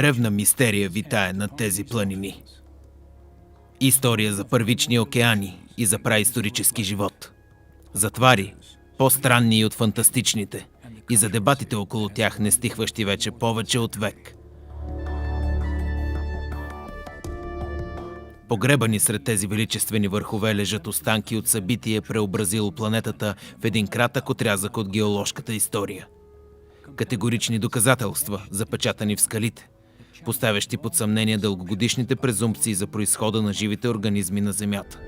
Древна мистерия витае над тези планини. История за първични океани и за праисторически живот. За твари, по-странни и от фантастичните, и за дебатите около тях, не стихващи вече повече от век. Погребани сред тези величествени върхове лежат останки от събитие, преобразило планетата в един кратък отрязък от геоложката история. Категорични доказателства, запечатани в скалите, поставящи под съмнение дългогодишните презумпции за произхода на живите организми на Земята.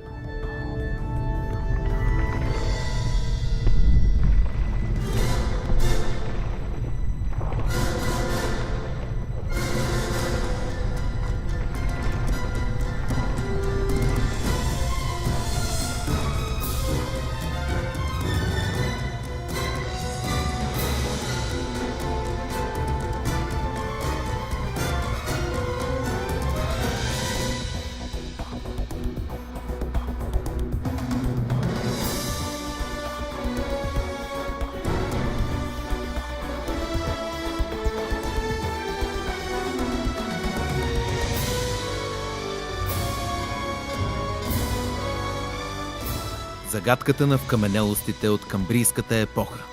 Загадката на вкаменелостите от камбрийската епоха.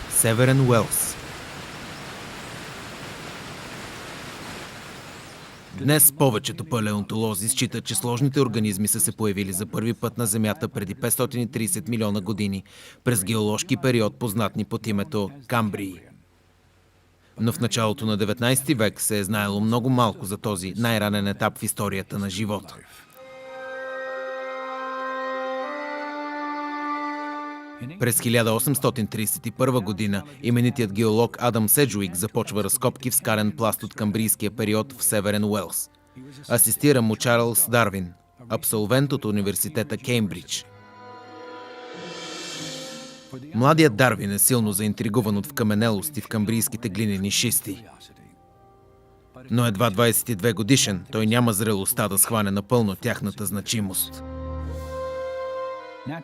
Северен Уелс. Днес повечето палеонтолози считат, че сложните организми са се появили за първи път на Земята преди 530 милиона години през геоложки период, познат ни под името Камбрий. Но в началото на 19 век се е знаело много малко за този най-ранен етап в историята на живота. През 1831 година именитият геолог Адам Седжуик започва разкопки в скален пласт от камбрийския период в Северен Уелс. Асистира му Чарлз Дарвин, абсолвент от университета Кеймбридж. Младият Дарвин е силно заинтригуван от вкаменелости в камбрийските глинени шисти. Но едва 22 годишен, той няма зрелостта да схване напълно тяхната значимост.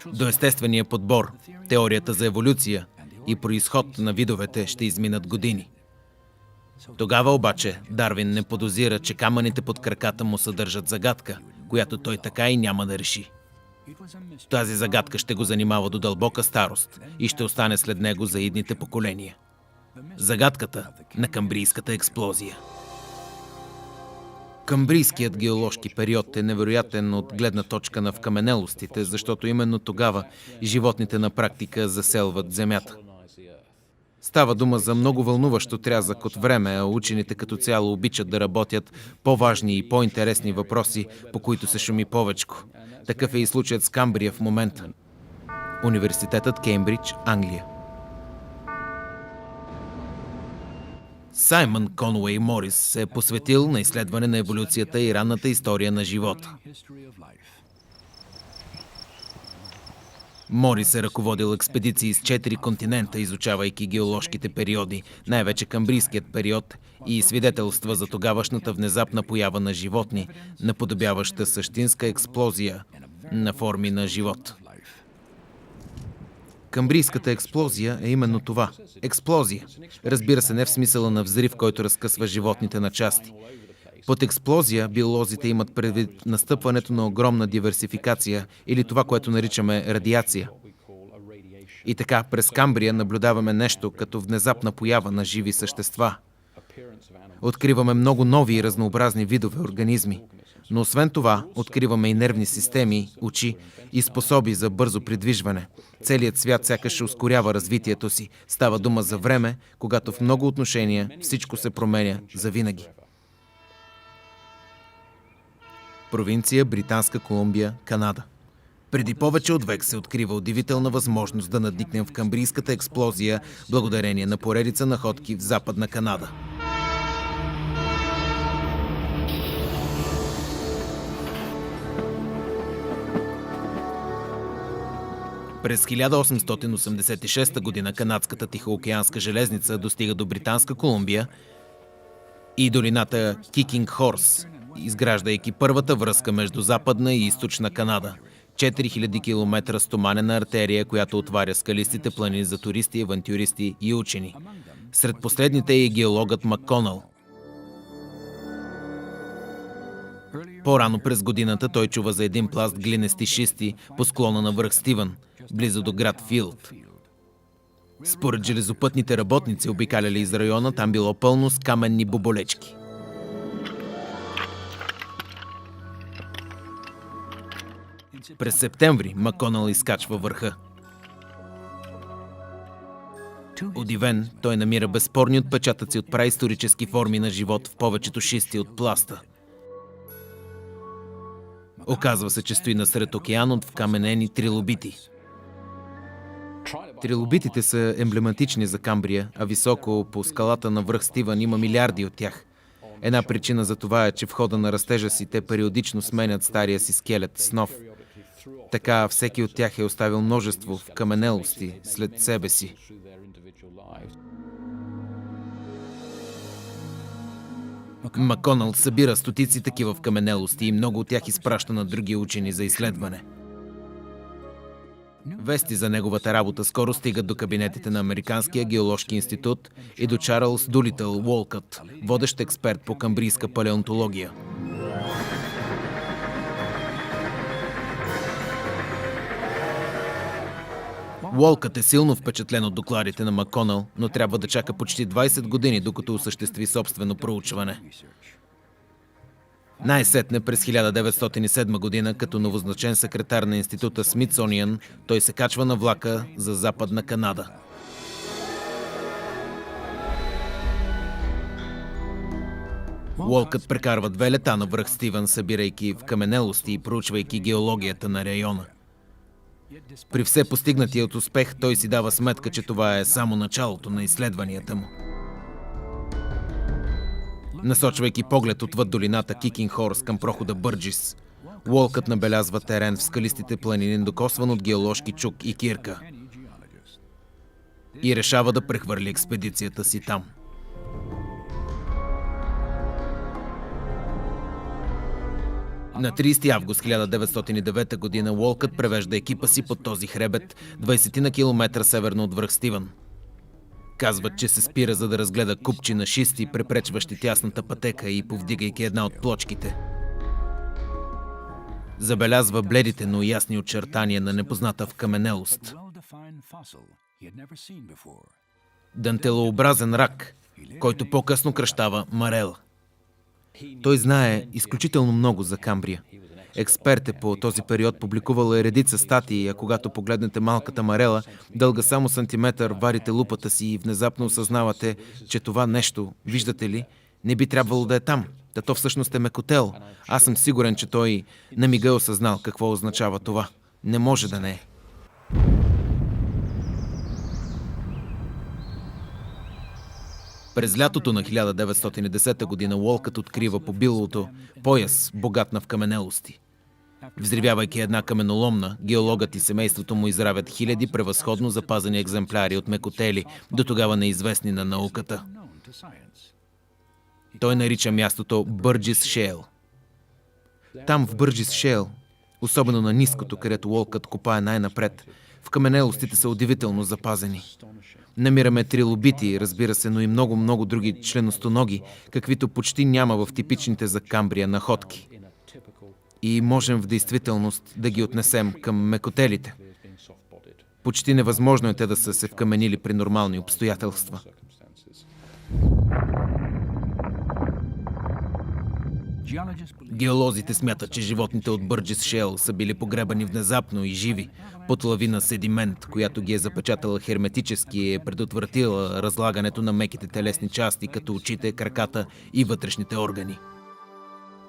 До естествения подбор, теорията за еволюция и произход на видовете ще изминат години. Тогава обаче Дарвин не подозира, че камъните под краката му съдържат загадка, която той така и няма да реши. Тази загадка ще го занимава до дълбока старост и ще остане след него за идните поколения. Загадката на камбрийската експлозия. Камбрийският геоложки период е невероятен от гледна точка на вкаменелостите, защото именно тогава животните на практика заселват Земята. Става дума за много вълнуващ отрязък от време, а учените като цяло обичат да работят по-важни и по-интересни въпроси, по които се шуми повечко. Такъв е и случаят с Камбрия в момента. Университетът Кеймбридж, Англия. Саймън Конуей Морис се е посветил на изследване на еволюцията и ранната история на живота. Морис е ръководил експедиции с 4 континента, изучавайки геоложките периоди, най-вече камбрийският период, и свидетелства за тогавашната внезапна поява на животни, наподобяваща същинска експлозия на форми на живот. Камбрийската експлозия е именно това. Експлозия. Разбира се, не в смисъла на взрив, който разкъсва животните на части. Под експлозия биолозите имат предвид настъпването на огромна диверсификация или това, което наричаме радиация. И така, през Камбрия наблюдаваме нещо като внезапна поява на живи същества. Откриваме много нови и разнообразни видове организми. Но освен това, откриваме и нервни системи, очи и способи за бързо придвижване. Целият свят сякаш ускорява развитието си. Става дума за време, когато в много отношения всичко се променя завинаги. Провинция Британска Колумбия, Канада. Преди повече от век се открива удивителна възможност да надникнем в камбрийската експлозия благодарение на поредица находки в Западна Канада. През 1886 година канадската тихоокеанска железница достига до Британска Колумбия и долината Кикинг Хорс, изграждайки първата връзка между Западна и Източна Канада. 4000 км стоманена артерия, която отваря скалистите планини за туристи, авантюристи и учени. Сред последните е и геологът Макконъл. По-рано през годината той чува за един пласт глинести шисти по склона на връх Стивън, близо до град Филд. Според железопътните работници, обикаляли из района, там било пълно с каменни боболечки. През септември Макконъл изкачва върха. Удивен, той намира безспорни отпечатъци от праисторически форми на живот в повечето шисти от пласта. Оказва се, че стои насред океан от вкаменени трилобити. Трилобитите са емблематични за Камбрия, а високо по скалата на връх Стивън има милиарди от тях. Една причина за това е, че в хода на растежа си те периодично сменят стария си скелет с нов. Така всеки от тях е оставил множество вкаменелости след себе си. Макконъл събира стотици такива вкаменелости и много от тях изпраща на други учени за изследване. Вести за неговата работа скоро стигат до кабинетите на Американския геоложки институт и до Чарлз Дулитъл Уолкът, водещ експерт по камбрийска палеонтология. Уолкът е силно впечатлен от докладите на Макконъл, но трябва да чака почти 20 години, докато осъществи собствено проучване. Най-сетне през 1907 година, като новозначен секретар на института Смитсониън, той се качва на влака за Западна Канада. Уолкът прекарва 2 лета на връх Стивън, събирайки вкаменелости и проучвайки геологията на района. При все постигнатия от успех, той си дава сметка, че това е само началото на изследванията му. Насочвайки поглед отвъд долината Кикинг Хорс към прохода Бърджис, Уолкът набелязва терен в скалистите планини, докосван от геоложки чук и кирка, и решава да прехвърли експедицията си там. На 30 август 1909 година Уолкът превежда екипа си под този хребет 20 на километра северно от връх Стивън. Казват, че се спира, за да разгледа купчи на шисти, препречващи тясната пътека и повдигайки една от плочките. Забелязва бледите, но ясни очертания на непозната вкаменелост. Дантелообразен рак, който по-късно кръщава Марел. Той знае изключително много за Камбрия. Експерт е по този период, публикувала е редица статии, а когато погледнете малката Марела, дълга само сантиметър, варите лупата си и внезапно осъзнавате, че това нещо, виждате ли, не би трябвало да е там. Да то всъщност е мекотел. Аз съм сигурен, че той на мига е осъзнал какво означава това. Не може да не е. През лятото на 1910 година Уолкът открива по билото пояс, богат на вкаменелости. Взривявайки една каменоломна, геологът и семейството му изравят хиляди превъзходно запазени екземпляри от мекотели, до тогава неизвестни на науката. Той нарича мястото Бърджис Шейл. Там в Бърджис Шейл, особено на ниското, където Уолкът копае най-напред, вкаменелостите са удивително запазени. Намираме трилобити, разбира се, но и много други членостоноги, каквито почти няма в типичните за Камбрия находки. И можем в действителност да ги отнесем към мекотелите. Почти невъзможно е те да са се вкаменили при нормални обстоятелства. Геолозите смятат, че животните от Бърджис Шейл са били погребани внезапно и живи под лавина седимент, която ги е запечатала херметически и е предотвратила разлагането на меките телесни части, като очите, краката и вътрешните органи.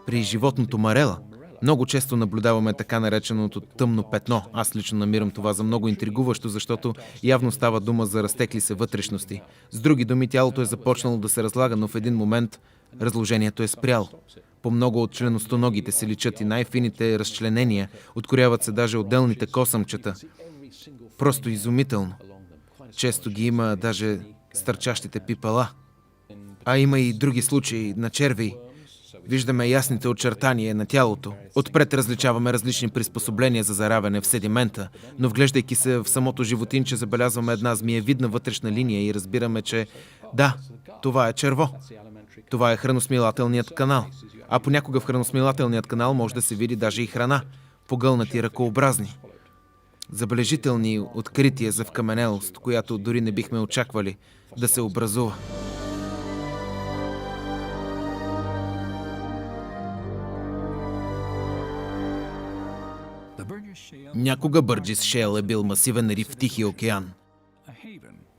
При животното Марела много често наблюдаваме така нареченото тъмно петно. Аз лично намирам това за много интригуващо, защото явно става дума за разтекли се вътрешности. С други думи, тялото е започнало да се разлага, но в един момент разложението е спряло. По много от членостоногите се личат и най-фините разчленения, открояват се даже отделните косъмчета. Просто изумително. Често ги има даже стърчащите пипала. А има и други случаи на червеи. Виждаме ясните очертания на тялото. Отпред различаваме различни приспособления за заравяне в седимента, но вглеждайки се в самото животинче, забелязваме една змиевидна вътрешна линия и разбираме, че да, това е черво. Това е храносмилателният канал. А понякога в храносмилателният канал може да се види даже и храна, погълнати ръкообразни. Забележителни открития за вкаменелост, която дори не бихме очаквали да се образува. Някога Бърджис Шейл е бил масивен риф в Тихия океан.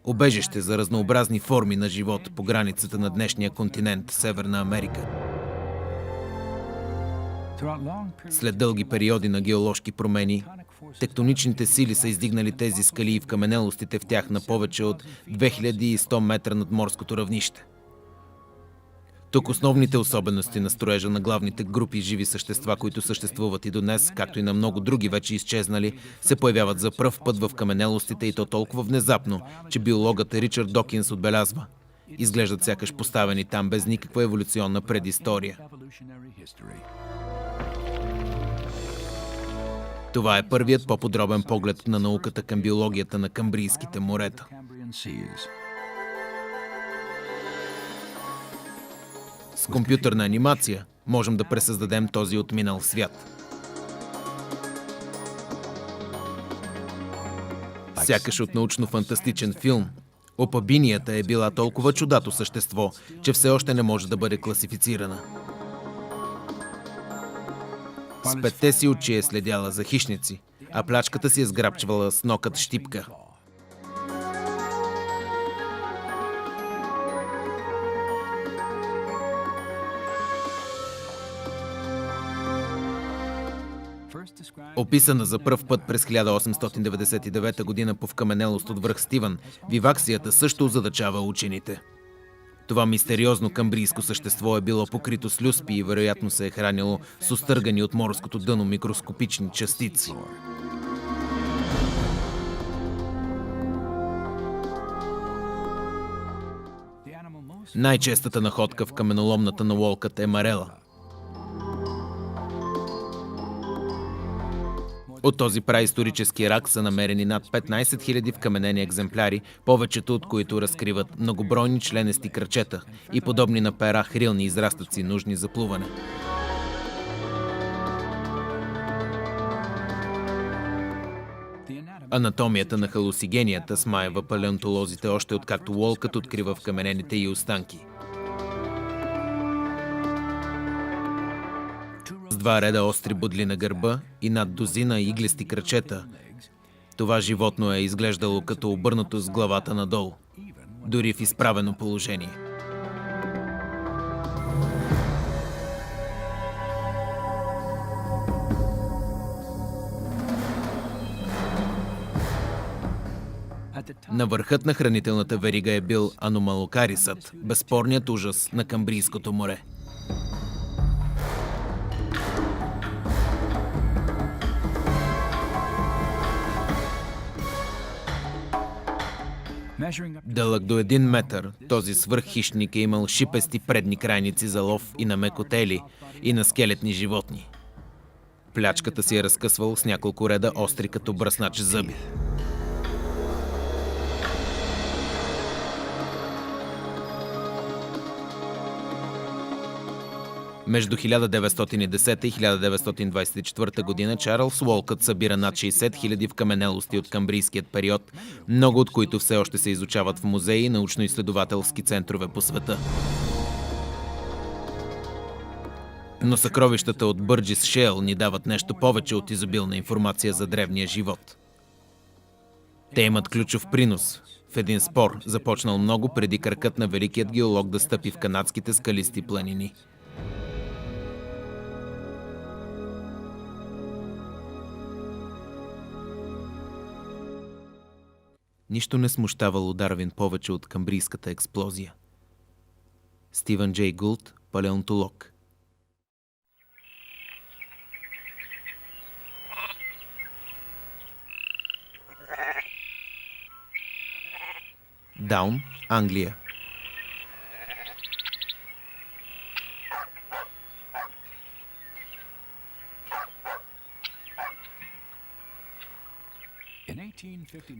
Убежище за разнообразни форми на живот по границата на днешния континент Северна Америка. След дълги периоди на геоложки промени, тектоничните сили са издигнали тези скали и вкаменелостите в тях на повече от 2100 метра над морското равнище. Тук основните особености на строежа на главните групи живи същества, които съществуват и до днес, както и на много други вече изчезнали, се появяват за пръв път в каменелостите и то толкова внезапно, че биологът Ричард Докинс отбелязва: изглеждат сякаш поставени там без никаква еволюционна предистория. Това е първият по-подробен поглед на науката към биологията на камбрийските морета. С компютърна анимация можем да пресъздадем този отминал свят. Сякаш от научно-фантастичен филм, опабинията е била толкова чудато същество, че все още не може да бъде класифицирана. С петте си очи е следяла за хищници, а плячката си е сграбчвала с нокът щипка. Описана за пръв път през 1899 година по вкаменелост от връх Стивън, виваксията също озадачава учените. Това мистериозно камбрийско същество е било покрито с люспи и вероятно се е хранило с остъргани от морското дъно микроскопични частици. Най-честата находка в каменоломната на Уолкът е марела. От този праисторически рак са намерени над 15 000 вкаменени екземпляри, повечето от които разкриват многобройни членести крачета и подобни на пера хрилни израстъци, нужни за плуване. Анатомията на халусигенията смаява палеонтолозите още откакто Уолкът открива вкаменените й останки. С 2 реда остри бодли на гърба и над дозина иглести крачета, това животно е изглеждало като обърнато с главата надолу, дори в изправено положение. На върхът на хранителната верига е бил аномалокарисът, безспорният ужас на Камбрийското море. Дълъг до 1 метър, този свръххищник е имал шипести предни крайници за лов и на мекотели, и на скелетни животни. Плячката си е разкъсвал с няколко реда остри като бръснач зъби. Между 1910 и 1924 година Чарлз Уолкът събира над 60 000 вкаменелости от камбрийският период, много от които все още се изучават в музеи и научно-изследователски центрове по света. Но съкровищата от Бърджис Шейл ни дават нещо повече от изобилна информация за древния живот. Те имат ключов принос в един спор, започнал много преди кракът на великият геолог да стъпи в канадските скалисти планини. Нищо не смущавало Дарвин повече от камбрийската експлозия. Стивън Джей Гулт, палеонтолог. Даун, Англия.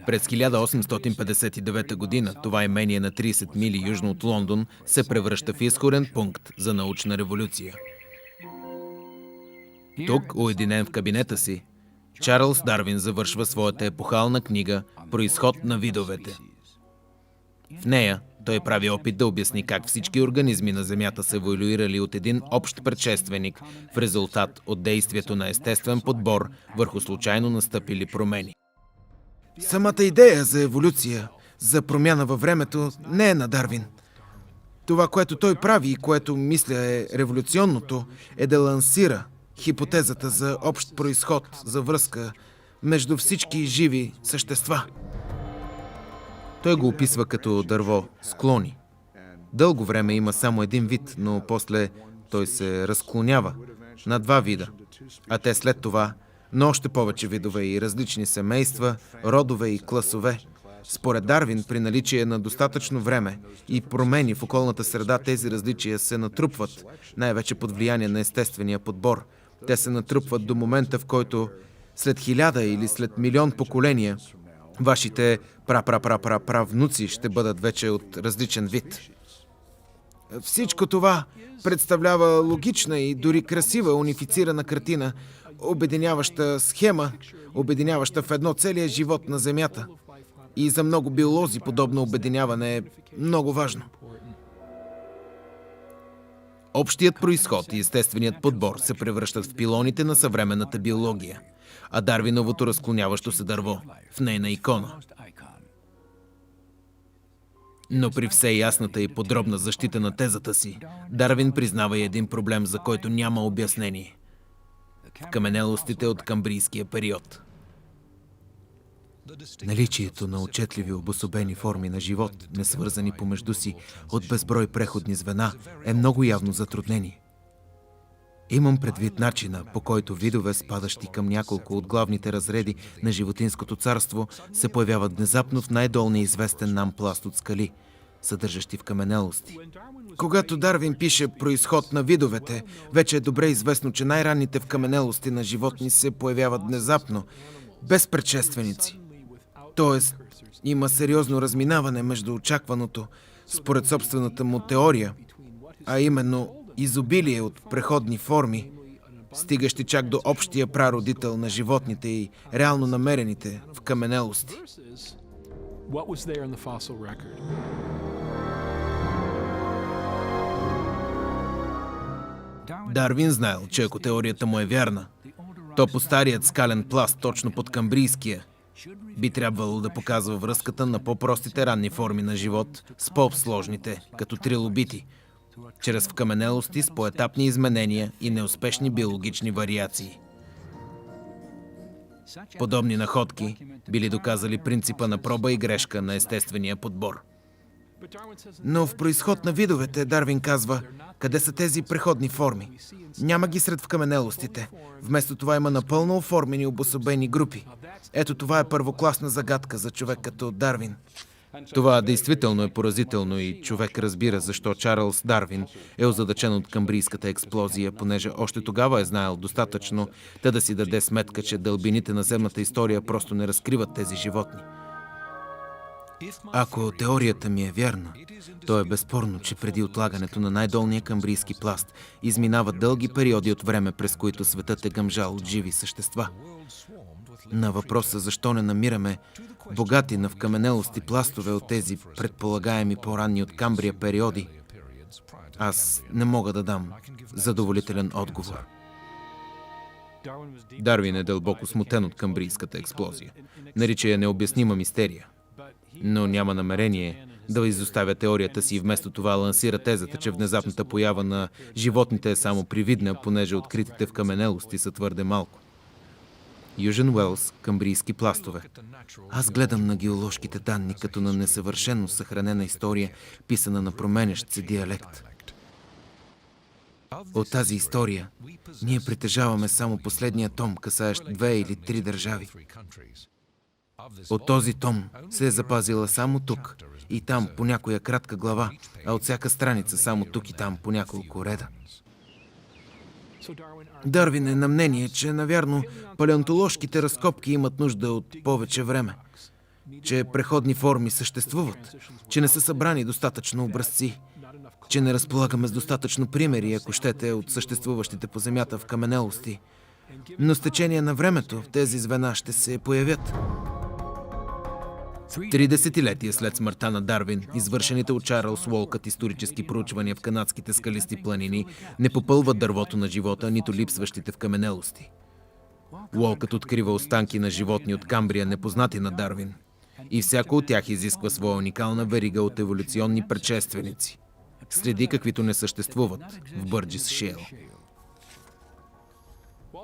През 1859 година това имение на 30 мили южно от Лондон се превръща в изходен пункт за научна революция. Тук, уединен в кабинета си, Чарлз Дарвин завършва своята епохална книга «Произход на видовете». В нея той прави опит да обясни как всички организми на Земята са еволюирали от един общ предшественик в резултат от действието на естествен подбор върху случайно настъпили промени. Самата идея за еволюция, за промяна във времето, не е на Дарвин. Това, което той прави и което мисля е революционното, е да лансира хипотезата за общ произход, за връзка между всички живи същества. Той го описва като дърво с клони. Дълго време има само един вид, но после той се разклонява на два вида, а те след това на още повече видове и различни семейства, родове и класове. Според Дарвин, при наличие на достатъчно време и промени в околната среда, тези различия се натрупват, най-вече под влияние на естествения подбор. Те се натрупват до момента, в който след 1000 или след милион поколения вашите правнуци ще бъдат вече от различен вид. Всичко това представлява логична и дори красива унифицирана картина, обединяваща схема, обединяваща в едно целия живот на Земята. И за много биолози подобно обединяване е много важно. Общият произход и естественият подбор се превръщат в пилоните на съвременната биология, а Дарвиновото разклоняващо се дърво в нейна икона. Но при все ясната и подробна защита на тезата си, Дарвин признава и един проблем, за който няма обяснение. В каменелостите от камбрийския период. Наличието на отчетливи обособени форми на живот, несвързани помежду си от безброй преходни звена, е много явно затруднение. Имам предвид начина, по който видове, спадащи към няколко от главните разреди на животинското царство, се появяват внезапно в най-долния известен нам пласт от скали, съдържащи в каменелости. Когато Дарвин пише «Произход на видовете», вече е добре известно, че най-ранните в каменелости на животни се появяват внезапно, без предшественици. Тоест, има сериозно разминаване между очакваното, според собствената му теория, а именно изобилие от преходни форми, стигащи чак до общия прародител на животните и реално намерените в каменелости. Дарвин знаел, че ако теорията му е вярна, то по старият скален пласт, точно под камбрийския, би трябвало да показва връзката на по-простите ранни форми на живот с по-сложните, като трилобити, чрез вкаменелости с поетапни изменения и неуспешни биологични вариации. Подобни находки били доказали принципа на проба и грешка на естествения подбор. Но в произход на видовете Дарвин казва, къде са тези преходни форми? Няма ги сред вкаменелостите. Вместо това има напълно оформени обособени групи. Ето това е първокласна загадка за човек като Дарвин. Това действително е поразително и човек разбира защо Чарлз Дарвин е озадачен от камбрийската експлозия, понеже още тогава е знаел достатъчно, да си даде сметка, че дълбините на земната история просто не разкриват тези животни. Ако теорията ми е вярна, то е безспорно, че преди отлагането на най-долния камбрийски пласт изминават дълги периоди от време, през които светът е гъмжал от живи същества. На въпроса защо не намираме богати на вкаменелости пластове от тези предполагаеми по-ранни от Камбрия периоди, аз не мога да дам задоволителен отговор. Дарвин е дълбоко смутен от камбрийската експлозия. Нарича я необяснима мистерия. Но няма намерение да изоставя теорията си и вместо това лансира тезата, че внезапната поява на животните е само привидна, понеже откритите в каменелости са твърде малко. Южен Уелс, камбрийски пластове. Аз гледам на геоложките данни като на несъвършено съхранена история, писана на променящ се диалект. От тази история ние притежаваме само последния том, касаещ 2 или 3 държави. От този том се е запазила само тук и там по някоя кратка глава, а от всяка страница само тук и там по няколко реда. Дарвин е на мнение, че, навярно, палеонтоложките разкопки имат нужда от повече време, че преходни форми съществуват, че не са събрани достатъчно образци, че не разполагаме с достатъчно примери, ако щете, от съществуващите по Земята в каменелости. Но с течение на времето в тези звена ще се появят. 3 десетилетия след смъртта на Дарвин, извършените от Чарлз Уолкът исторически проучвания в канадските скалисти планини не попълват дървото на живота, нито липсващите в каменелости. Уолкът открива останки на животни от Камбрия, непознати на Дарвин. И всяко от тях изисква своя уникална верига от еволюционни предшественици. Следи, каквито не съществуват в Бърджис Шейл.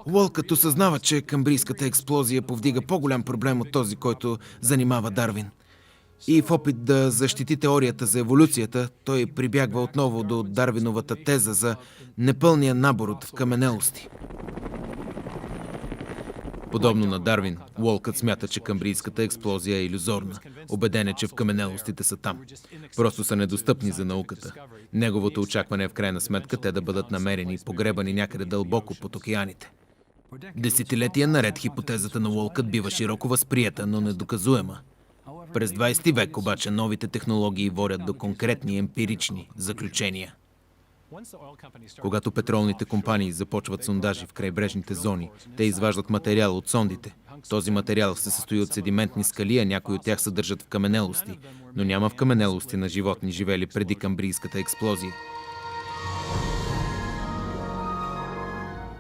Уолкът осъзнава, че камбрийската експлозия повдига по-голям проблем от този, който занимава Дарвин. И в опит да защити теорията за еволюцията, той прибягва отново до Дарвиновата теза за непълния набор от вкаменелости. Подобно на Дарвин, Уолкът смята, че камбрийската експлозия е илюзорна. Убеден е, че вкаменелостите са там. Просто са недостъпни за науката. Неговото очакване е в крайна сметка те да бъдат намерени и погребани някъде дълбоко под океаните. Десетилетия наред хипотезата на Уолкът бива широко възприета, но недоказуема. През 20 век обаче новите технологии водят до конкретни емпирични заключения. Когато петролните компании започват сондажи в крайбрежните зони, те изваждат материал от сондите. Този материал се състои от седиментни скали, а някои от тях съдържат вкаменелости, но няма вкаменелости на животни, живели преди камбрийската експлозия.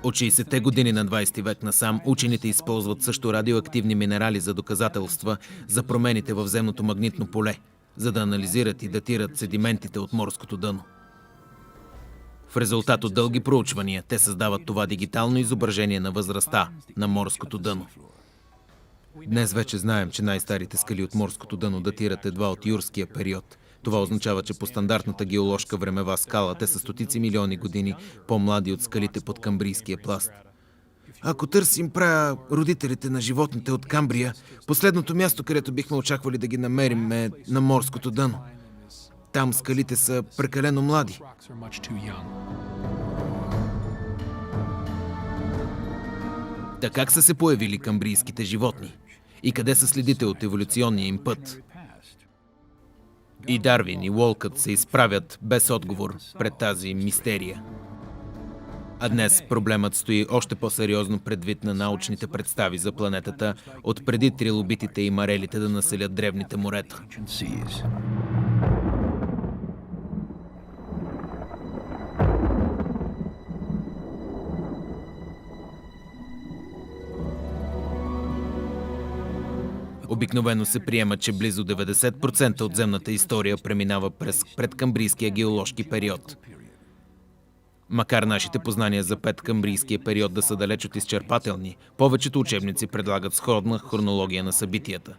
От 60-те години на 20 век насам учените използват също радиоактивни минерали за доказателства за промените в земното магнитно поле, за да анализират и датират седиментите от морското дъно. В резултат от дълги проучвания, те създават това дигитално изображение на възрастта на морското дъно. Днес вече знаем, че най-старите скали от морското дъно датират едва от юрския период. Това означава, че по стандартната геоложка времева скала те са стотици милиони години по-млади от скалите под камбрийския пласт. Ако търсим родителите на животните от Камбрия, последното място, където бихме очаквали да ги намерим, е на морското дъно. Там скалите са прекалено млади. Та как са се появили камбрийските животни? И къде са следите от еволюционния им път? И Дарвин, и Уолкът се изправят без отговор пред тази мистерия. А днес проблемът стои още по-сериозно предвид на научните представи за планетата от преди трилобитите и марелите да населят древните морета. Обикновено се приема, че близо 90% от земната история преминава през предкамбрийския геоложки период. Макар нашите познания за предкамбрийския период да са далеч от изчерпателни, повечето учебници предлагат сходна хронология на събитията.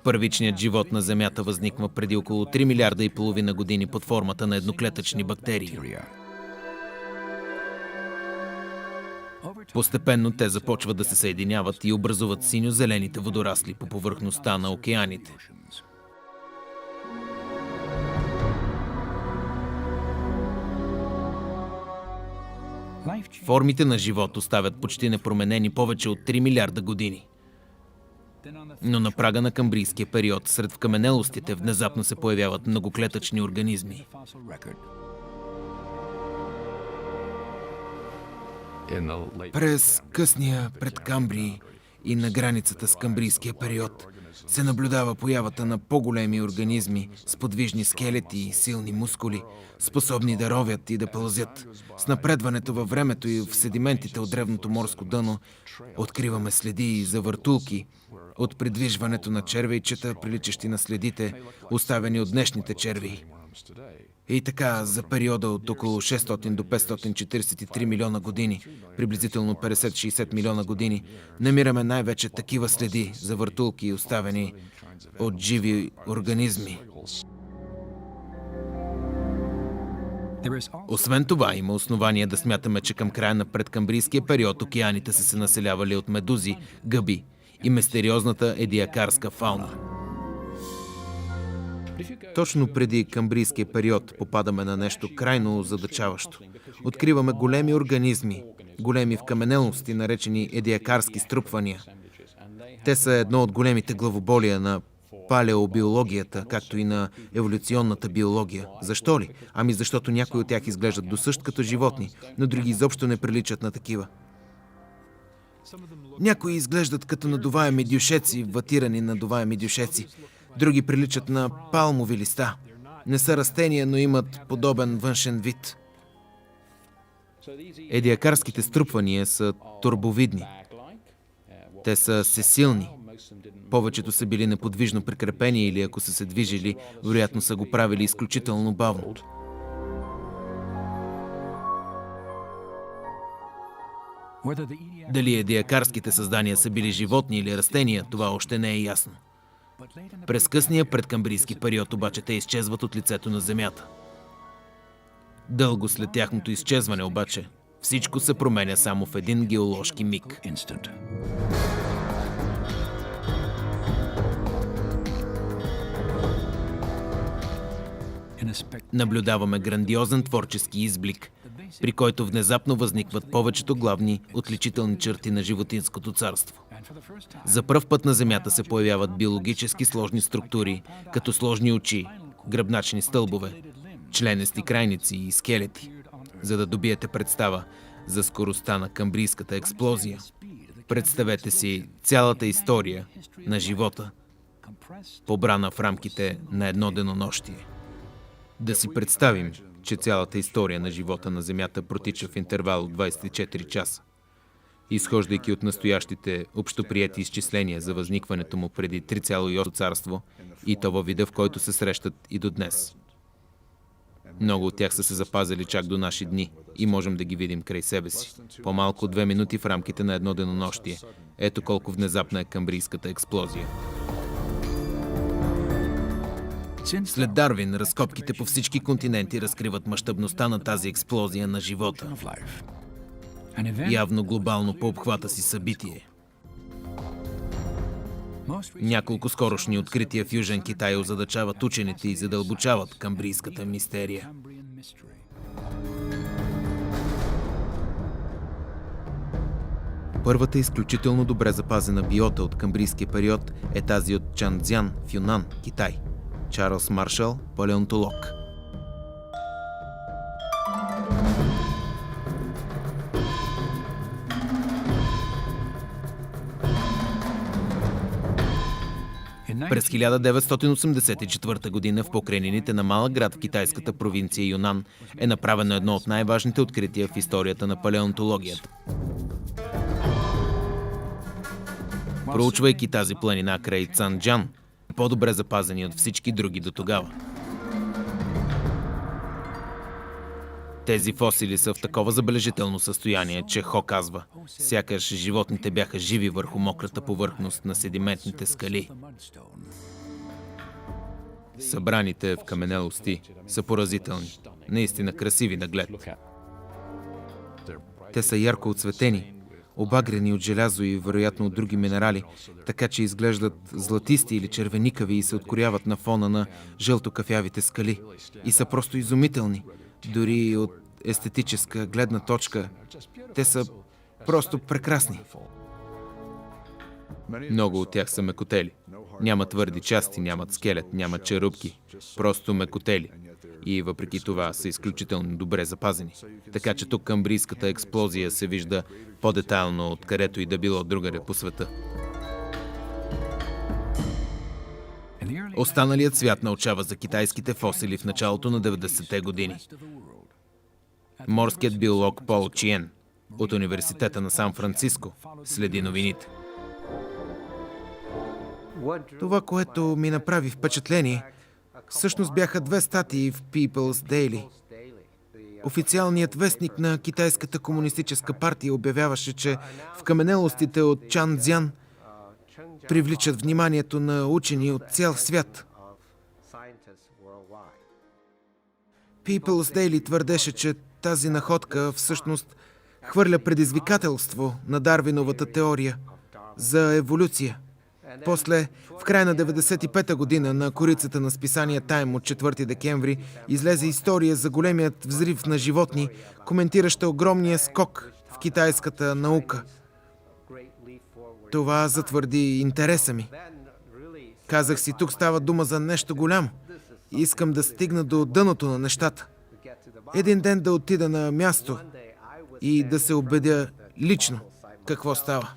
Първичният живот на Земята възниква преди около 3 милиарда и половина години под формата на едноклетъчни бактерии. Постепенно те започват да се съединяват и образуват синьо-зелените водорасли по повърхността на океаните. Формите на живот оставят почти непроменени повече от 3 милиарда години. Но на прага на камбрийския период, сред вкаменелостите, внезапно се появяват многоклетъчни организми. През късния предкамбрий и на границата с камбрийския период се наблюдава появата на по-големи организми с подвижни скелети и силни мускули, способни да ровят и да пълзят. С напредването във времето и в седиментите от древното морско дъно откриваме следи за въртулки от придвижването на червейчета, приличащи на следите, оставени от днешните червеи. И така, за периода от около 600 до 543 милиона години, приблизително 50-60 милиона години, намираме най-вече такива следи за въртулки, оставени от живи организми. Освен това, има основания да смятаме, че към края на предкамбрийския период океаните са се населявали от медузи, гъби и мистериозната едиакарска фауна. Точно преди камбрийския период попадаме на нещо крайно озадачаващо. Откриваме големи организми, големи вкаменелости, наречени едиакарски струпвания. Те са едно от големите главоболия на палеобиологията, както и на еволюционната биология. Защо ли? Ами защото някои от тях изглеждат досъщ като животни, но други изобщо не приличат на такива. Някои изглеждат като надуваеми дюшеци, ватирани надуваеми дюшеци. Други приличат на палмови листа. Не са растения, но имат подобен външен вид. Едиакарските струпвания са турбовидни. Те са сесилни. Повечето са били неподвижно прикрепени или ако са се движили, вероятно са го правили изключително бавно. Дали едиакарските създания са били животни или растения, това още не е ясно. През късния предкамбрийски период обаче те изчезват от лицето на Земята. Дълго след тяхното изчезване обаче, всичко се променя само в един геоложки миг. Наблюдаваме грандиозен творчески изблик, при който внезапно възникват повечето главни отличителни черти на животинското царство. За пръв път на Земята се появяват биологически сложни структури, като сложни очи, гръбначни стълбове, членести крайници и скелети. За да добиете представа за скоростта на камбрийската експлозия, представете си цялата история на живота, побрана в рамките на едно денонощие. Да си представим, че цялата история на живота на Земята протича в интервал от 24 часа. Изхождайки от настоящите общоприети изчисления за възникването му преди 3,8 царство и то във вида, в който се срещат и до днес. Много от тях са се запазили чак до наши дни и можем да ги видим край себе си. По-малко от 2 минути в рамките на едно денонощие. Ето колко внезапна е камбрийската експлозия. След Дарвин, разкопките по всички континенти разкриват мащабността на тази експлозия на живота. Явно глобално по обхвата си събитие. Няколко скорошни открития в Южен Китай озадачават учените и задълбочават камбрийската мистерия. Първата изключително добре запазена биота от камбрийския период е тази от Чанцзян в Юнан, Китай. Чарлз Маршал, палеонтолог. През 1984 година в покрайнините на малък град в китайската провинция Юнан е направено едно от най-важните открития в историята на палеонтологията. Проучвайки тази планина край Цанджан, по-добре запазени от всички други до тогава. Тези фосили са в такова забележително състояние, че Хо казва, сякаш животните бяха живи върху мократа повърхност на седиментните скали. Събраните в каменелости са поразителни, наистина красиви на глед. Те са ярко оцветени, обагрени от желязо и вероятно от други минерали, така че изглеждат златисти или червеникави и се откоряват на фона на жълто-кафявите скали. И са просто изумителни. Дори от естетическа гледна точка, те са просто прекрасни. Много от тях са мекотели. Нямат твърди части, нямат скелет, нямат черупки. Просто мекотели. И въпреки това са изключително добре запазени. Така че тук камбрийската експлозия се вижда по-детайлно от където и да било другаде по света. Останалият свят научава за китайските фосили в началото на 90-те години. Морският биолог Пол Чиен от Университета на Сан-Франциско следи новините. Това, което ми направи впечатление, всъщност бяха 2 статии в People's Daily. Официалният вестник на Китайската комунистическа партия обявяваше, че в каменелостите от Чанцзян привличат вниманието на учени от цял свят. People's Daily твърдеше, че тази находка всъщност хвърля предизвикателство на Дарвиновата теория за еволюция После, в края на 95-та година, на корицата на списание Time от 4 декември излезе история за големият взрив на животни, коментираща огромния скок в китайската наука. Това затвърди интереса ми. Казах си, тук става дума за нещо голямо. Искам да стигна до дъното на нещата. Един ден да отида на място и да се убедя лично какво става.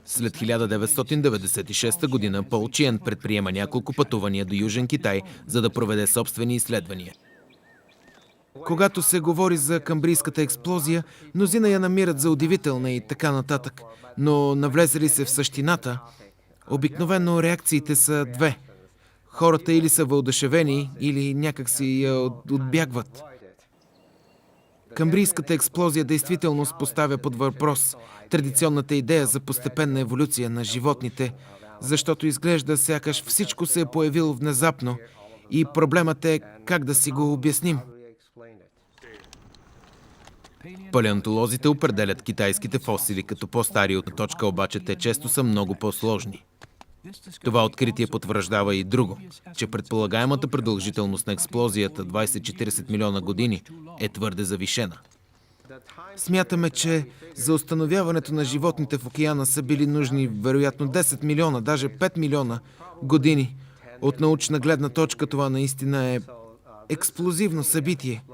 След 1996 година Пол Чиен предприема няколко пътувания до Южен Китай, за да проведе собствени изследвания. Когато се говори за камбрийската експлозия, мнозина я намират за удивителна и така нататък. Но навлезали се в същината, обикновено реакциите са две. Хората или са въодушевени, или някак си я отбягват. Камбрийската експлозия действително поставя под въпрос традиционната идея за постепенна еволюция на животните, защото изглежда сякаш всичко се е появило внезапно и проблемът е как да си го обясним. Палеонтолозите определят китайските фосили като по-стари от точка, обаче те често са много по-сложни. Това откритие потвърждава и друго, че предполагаемата продължителност на експлозията 20-40 милиона години е твърде завишена. Смятаме, че за установяването на животните в океана са били нужни вероятно 10 милиона, даже 5 милиона години. От научна гледна точка това наистина е експлозивно събитие.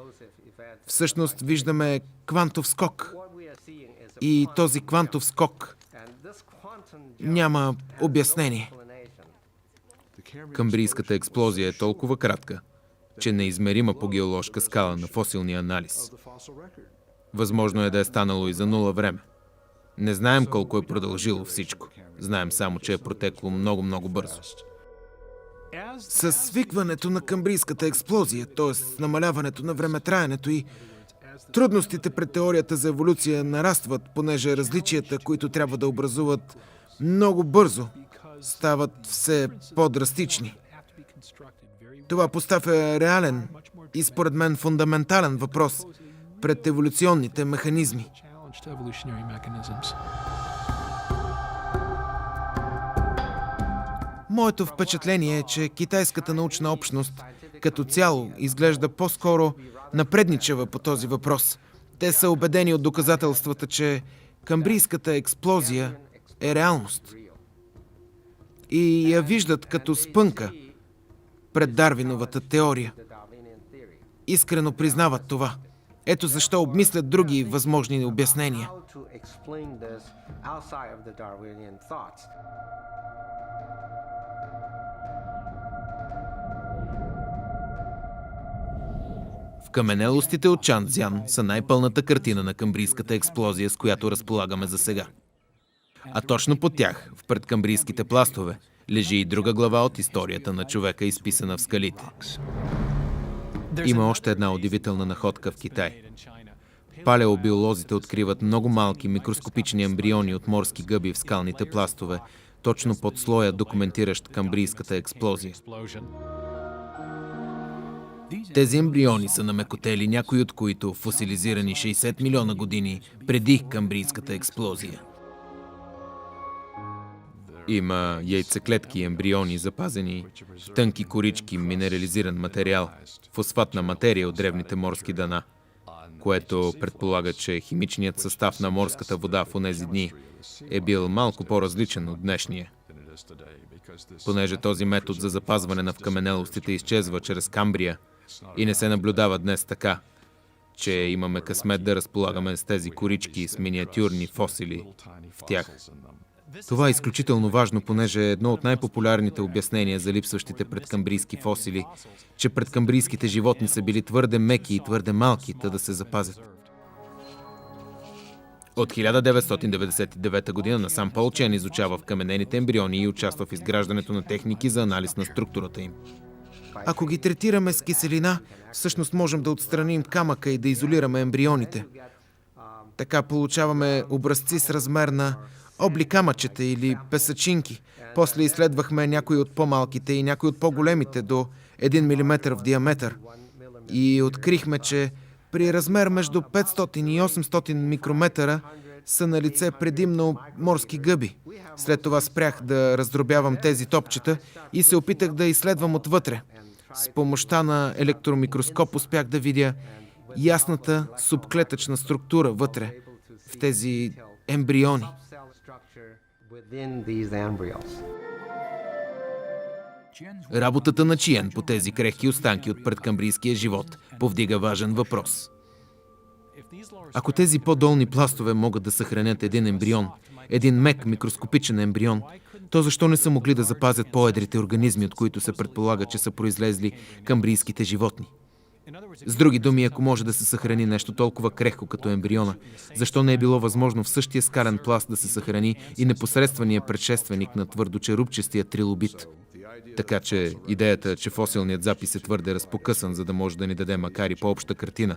Всъщност виждаме квантов скок. И този квантов скок няма обяснение. Камбрийската експлозия е толкова кратка, че неизмерима по геоложка скала на фосилния анализ. Възможно е да е станало и за нула време. Не знаем колко е продължило всичко. Знаем само, че е протекло много бързо. С свикването на камбрийската експлозия, т.е. намаляването на времетраенето и трудностите пред теорията за еволюция нарастват, понеже различията, които трябва да образуват много бързо, стават все по-драстични. Това поставя реален и според мен фундаментален въпрос пред еволюционните механизми. Моето впечатление е, че китайската научна общност като цяло изглежда по-скоро напредничава по този въпрос. Те са убедени от доказателствата, че камбрийската експлозия е реалност. И я виждат като спънка пред Дарвиновата теория. Искрено признават това. Ето защо обмислят други възможни обяснения. Каменелостите от Чанцзян са най-пълната картина на камбрийската експлозия, с която разполагаме за сега. А точно под тях, в предкамбрийските пластове, лежи и друга глава от историята на човека, изписана в скалите. Има още една удивителна находка в Китай. Палеобиолозите откриват много малки микроскопични ембриони от морски гъби в скалните пластове, точно под слоя, документиращ камбрийската експлозия. Тези ембриони са намекотели, някои от които фосилизирани 60 милиона години преди камбрийската експлозия. Има яйцеклетки и ембриони, запазени в тънки корички, минерализиран материал, фосфатна материя от древните морски дъна, което предполага, че химичният състав на морската вода в онези дни е бил малко по-различен от днешния. Понеже този метод за запазване на вкаменелостите изчезва чрез Камбрия и не се наблюдава днес така, че имаме късмет да разполагаме с тези корички с миниатюрни фосили в тях. Това е изключително важно, понеже е едно от най-популярните обяснения за липсващите предкамбрийски фосили, че предкамбрийските животни са били твърде меки и твърде малки, та да се запазят. От 1999 година насам Пол Чиен изучава вкаменените ембриони и участва в изграждането на техники за анализ на структурата им. Ако ги третираме с киселина, всъщност можем да отстраним камъка и да изолираме ембрионите. Така получаваме образци с размер на обликамъчета или песъчинки. После изследвахме някои от по-малките и някои от по-големите до 1 мм в диаметър. И открихме, че При размер между 500 и 800 микрометъра са на лице предимно морски гъби. След това спрях да раздробявам тези топчета и се опитах да изследвам отвътре. С помощта на електромикроскоп успях да видя ясната субклетъчна структура вътре в тези ембриони. Работата на Чиен по тези крехки останки от предкамбрийския живот повдига важен въпрос. Ако тези по-долни пластове могат да съхранят един ембрион, един мек микроскопичен ембрион, то защо не са могли да запазят по-едрите организми, от които се предполага, че са произлезли камбрийските животни? С други думи, ако може да се съхрани нещо толкова крехко като ембриона, защо не е било възможно в същия скален пласт да се съхрани и непосредствения предшественик на твърдочерупчестия трилобит? Така че идеята, че фосилният запис е твърде разпокъсан, за да може да ни даде макар и по-обща картина,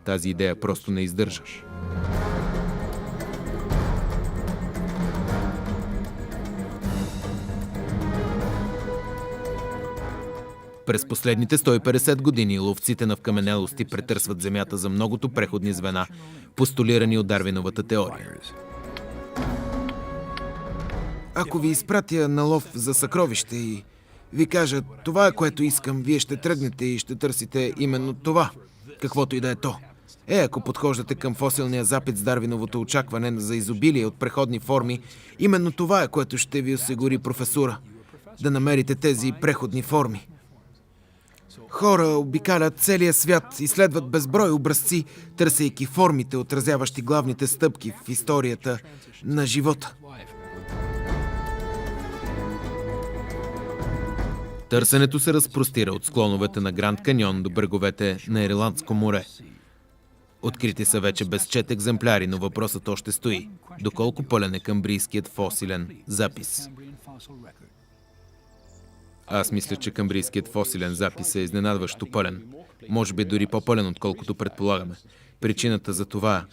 тази идея просто не издържа. През последните 150 години ловците на вкаменелости претърсват Земята за многото преходни звена, постулирани от Дарвиновата теория. Ако ви изпратя на лов за съкровище и ви кажа, това е което искам, вие ще тръгнете и ще търсите именно това, каквото и да е то. Ако подхождате към фосилния запит с Дарвиновото очакване за изобилие от преходни форми, именно това е което ще ви осигури професура. Да намерите тези преходни форми. Хора обикалят целия свят, изследват безброй образци, търсейки формите, отразяващи главните стъпки в историята на живота. Търсенето се разпростира от склоновете на Гранд Каньон до бреговете на Ирландско море. Открити са вече безчет екземпляри, но въпросът още стои. Доколко пълен е камбрийският фосилен запис? Аз мисля, че камбрийският фосилен запис е изненадващо пълен. Може би дори по-пълен, отколкото предполагаме. Причината за това,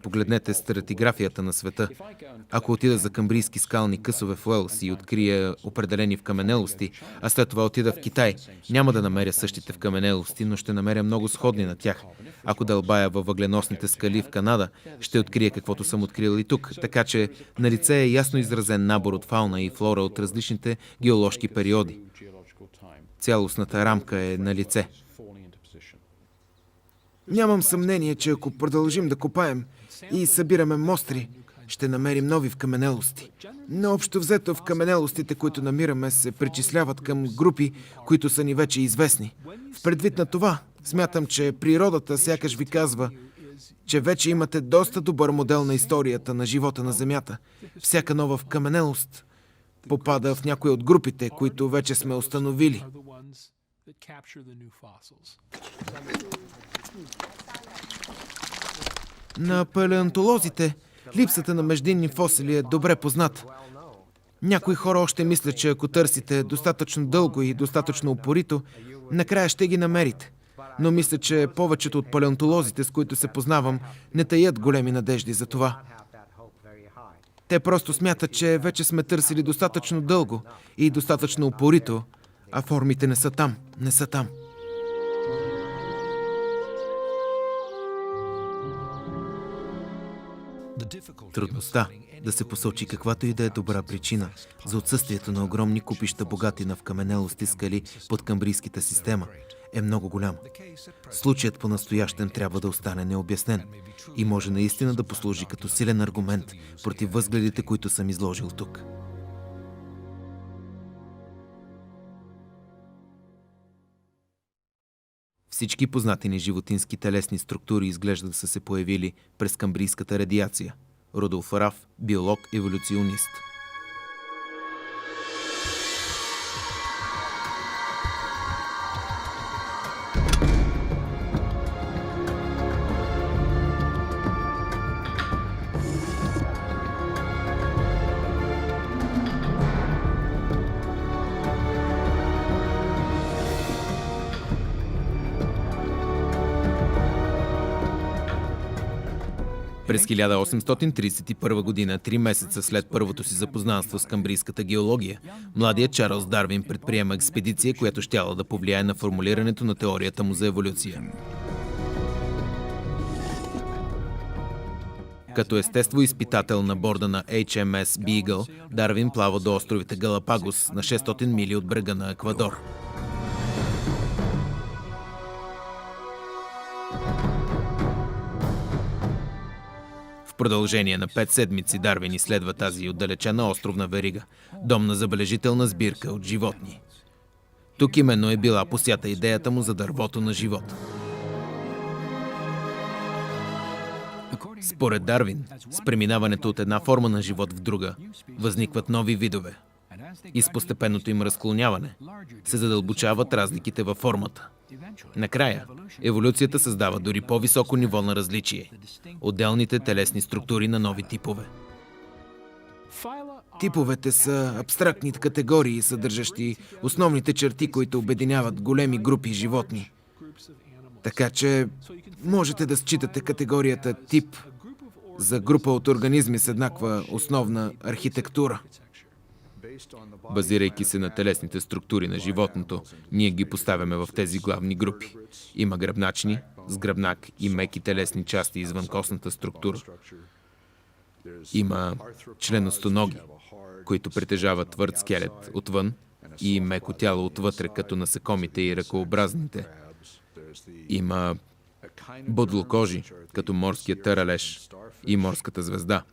погледнете стратиграфията на света. Ако отида за камбрийски скални късове в Уелс и открия определени вкаменелости, а след това отида в Китай, няма да намеря същите вкаменелости, но ще намеря много сходни на тях. Ако дълбая във въгленосните скали в Канада, ще открия каквото съм открил и тук. Така че на лице е ясно изразен набор от фауна и флора от различните геоложки периоди. Цялостната рамка е на лице. Нямам съмнение, че ако продължим да копаем и събираме мостри, ще намерим нови вкаменелости. Но общо взето вкаменелостите, които намираме, се причисляват към групи, които са ни вече известни. В предвид на това, смятам, че природата сякаш ви казва, че вече имате доста добър модел на историята на живота на Земята. Всяка нова вкаменелост попада в някои от групите, които вече сме установили. На палеонтолозите липсата на междинни фосили е добре позната. Някои хора още мислят, че ако търсите достатъчно дълго и достатъчно упорито, накрая ще ги намерите. Но мисля, че повечето от палеонтолозите, с които се познавам, не таят големи надежди за това. Те просто смятат, че вече сме търсили достатъчно дълго и достатъчно упорито, а формите не са там, не са там. Трудността да се посочи каквато и да е добра причина за отсъствието на огромни купища богати на вкаменелости скали под камбрийската система е много голям. Случаят по-настоящен трябва да остане необяснен и може наистина да послужи като силен аргумент против възгледите, които съм изложил тук. Всички познати ни животински телесни структури изглежда да са се появили през камбрийската радиация. Рудолф Раф, биолог, еволюционист. През 1831 година, 3 месеца след първото си запознанство с камбрийската геология, младият Чарлз Дарвин предприема експедиция, която щяла да повлияе на формулирането на теорията му за еволюция. Като естествоизпитател на борда на HMS Beagle, Дарвин плава до островите Галапагос на 600 мили от брега на Еквадор. В продължение на 5 седмици Дарвин изследва тази отдалечена островна верига, дом на забележителна сбирка от животни. Тук именно е била посята идеята му за дървото на живота. Според Дарвин, с преминаването от една форма на живот в друга, възникват нови видове. И с постепенното им разклоняване се задълбочават разликите във формата. Накрая, еволюцията създава дори по-високо ниво на различие – отделните телесни структури на нови типове. Типовете са абстрактни категории, съдържащи основните черти, които обединяват големи групи животни. Така че можете да считате категорията тип за група от организми с еднаква основна архитектура. Базирайки се на телесните структури на животното, ние ги поставяме в тези главни групи. Има гръбначни, с гръбнак и меки телесни части извън костната структура. Има членостоноги, които притежават твърд скелет отвън и меко тяло отвътре, като насекомите и ръкообразните. Има бодлокожи, като морският таралеж и морската звезда.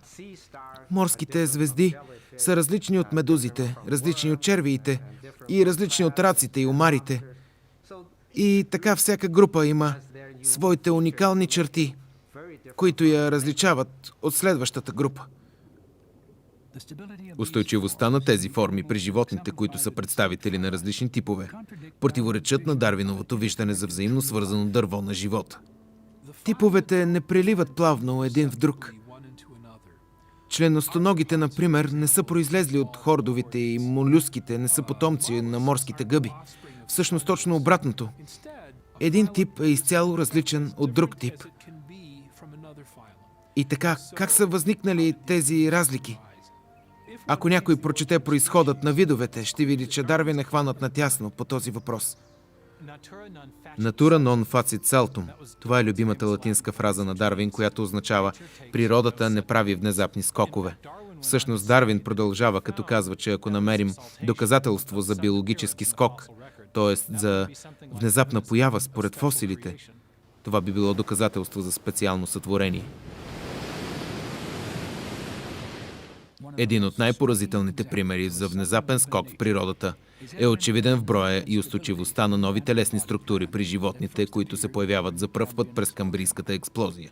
Морските звезди са различни от медузите, различни от червиите и различни от раците и омарите. И така всяка група има своите уникални черти, които я различават от следващата група. Устойчивостта на тези форми при животните, които са представители на различни типове, противоречат на Дарвиновото виждане за взаимно свързано дърво на живота. Типовете не преливат плавно един в друг. Членостоногите, например, не са произлезли от хордовите и молюските, не са потомци на морските гъби. Всъщност точно обратното. Един тип е изцяло различен от друг тип. И така, как са възникнали тези разлики? Ако някой прочете произходът на видовете, ще види, че Дарвин е хванат натясно по този въпрос. Natura non facit saltum. Това е любимата латинска фраза на Дарвин, която означава «природата не прави внезапни скокове». Всъщност Дарвин продължава, като казва, че ако намерим доказателство за биологически скок, т.е. за внезапна поява според фосилите, това би било доказателство за специално сътворение. Един от най-поразителните примери за внезапен скок в природата е очевиден в броя и устойчивостта на нови телесни структури при животните, които се появяват за пръв път през камбрийската експлозия.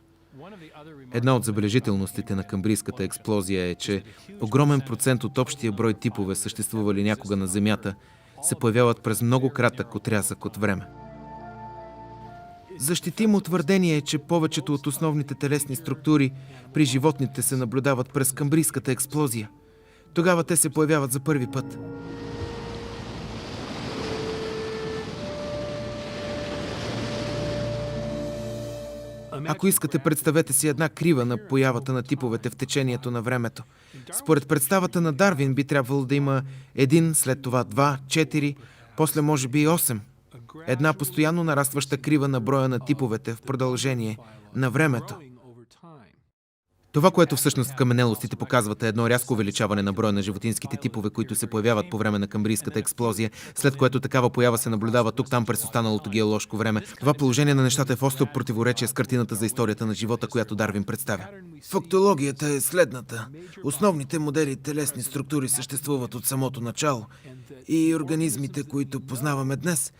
Една от забележителностите на камбрийската експлозия е, че огромен процент от общия брой типове, съществували някога на Земята, се появяват през много кратък отрязък от време. Защитимо твърдение е, че повечето от основните телесни структури при животните се наблюдават през камбрийската експлозия. Тогава те се появяват за първи път. Ако искате, представете си една крива на появата на типовете в течението на времето. Според представата на Дарвин би трябвало да има един, след това 2, 4, после може би 8. Една постоянно нарастваща крива на броя на типовете в продължение на времето. Това, което всъщност в каменелостите показват, е едно рязко увеличаване на броя на животинските типове, които се появяват по време на камбрийската експлозия, след което такава поява се наблюдава тук-там през останалото геоложко време. Това положение на нещата е в остро противоречие с картината за историята на живота, която Дарвин представя. Фактологията е следната. Основните модели телесни структури съществуват от самото начало и организмите, които познаваме днес,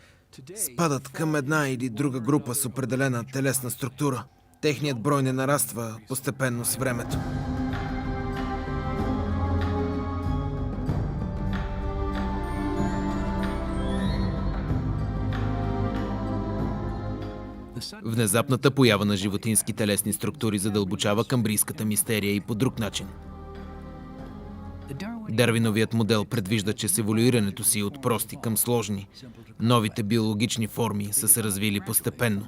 спадат към една или друга група с определена телесна структура. Техният брой не нараства постепенно с времето. Внезапната поява на животински телесни структури задълбочава камбрийската мистерия и по друг начин. Дарвиновият модел предвижда, че с еволюирането си от прости към сложни, новите биологични форми са се развили постепенно,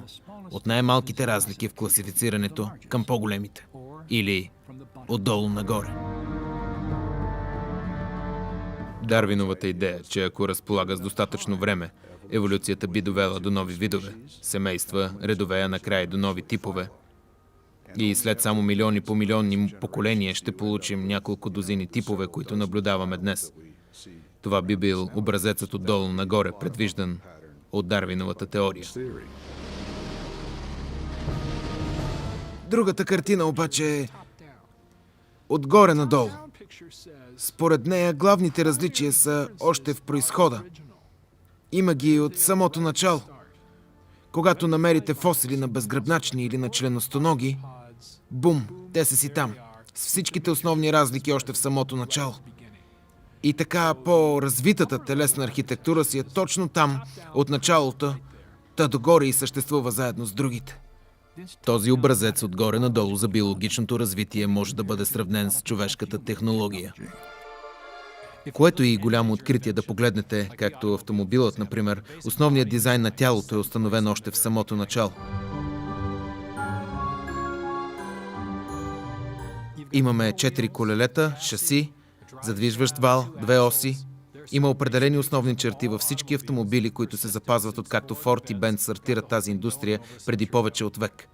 от най-малките разлики в класифицирането към по-големите, или отдолу нагоре. Дарвиновата идея, че ако разполага с достатъчно време, еволюцията би довела до нови видове, семейства, редове, а накрая до нови типове, И след само милиони по милионни поколения ще получим няколко дузини типове, които наблюдаваме днес. Това би бил образецът отдолу нагоре, предвиждан от Дарвиновата теория. Другата картина обаче е отгоре надолу. Според нея главните различия са още в произхода. Има ги от самото начало. Когато намерите фосили на безгръбначни или на членостоноги, бум, те са си там, с всичките основни разлики още в самото начало. И така по-развитата телесна архитектура си е точно там, от началото, та догоре и съществува заедно с другите. Този образец отгоре надолу за биологичното развитие може да бъде сравнен с човешката технология. Което е и голямо откритие да погледнете, както автомобилът, например, основният дизайн на тялото е установен още в самото начало. Имаме 4 колелета, шаси, задвижващ вал, 2 оси. Има определени основни черти във всички автомобили, които се запазват откакто Форд и Бенц стартират тази индустрия преди повече от век.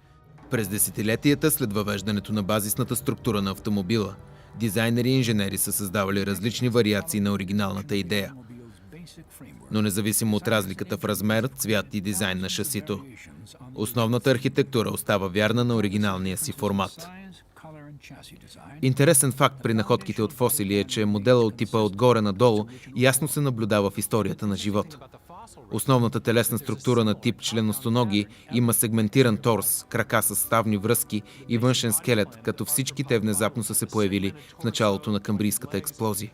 През десетилетията след въвеждането на базисната структура на автомобила, дизайнери и инженери са създавали различни вариации на оригиналната идея. Но независимо от разликата в размер, цвят и дизайн на шасито, основната архитектура остава вярна на оригиналния си формат. Интересен факт при находките от фосили е, че модела от типа отгоре надолу ясно се наблюдава в историята на живота. Основната телесна структура на тип членостоноги има сегментиран торс, крака с ставни връзки и външен скелет, като всички те внезапно са се появили в началото на камбрийската експлозия.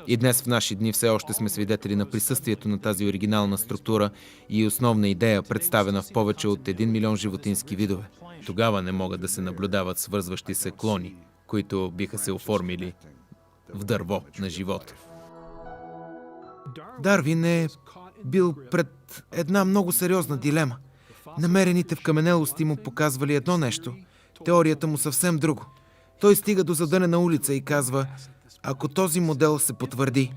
И днес в наши дни все още сме свидетели на присъствието на тази оригинална структура и основна идея, представена в повече от 1 милион животински видове. Тогава не могат да се наблюдават свързващи се клони, които биха се оформили в дърво на живота. Дарвин е бил пред една много сериозна дилема. Намерените в каменелости му показвали едно нещо, теорията му съвсем друго. Той стига до задънена улица и казва: ако този модел се потвърди,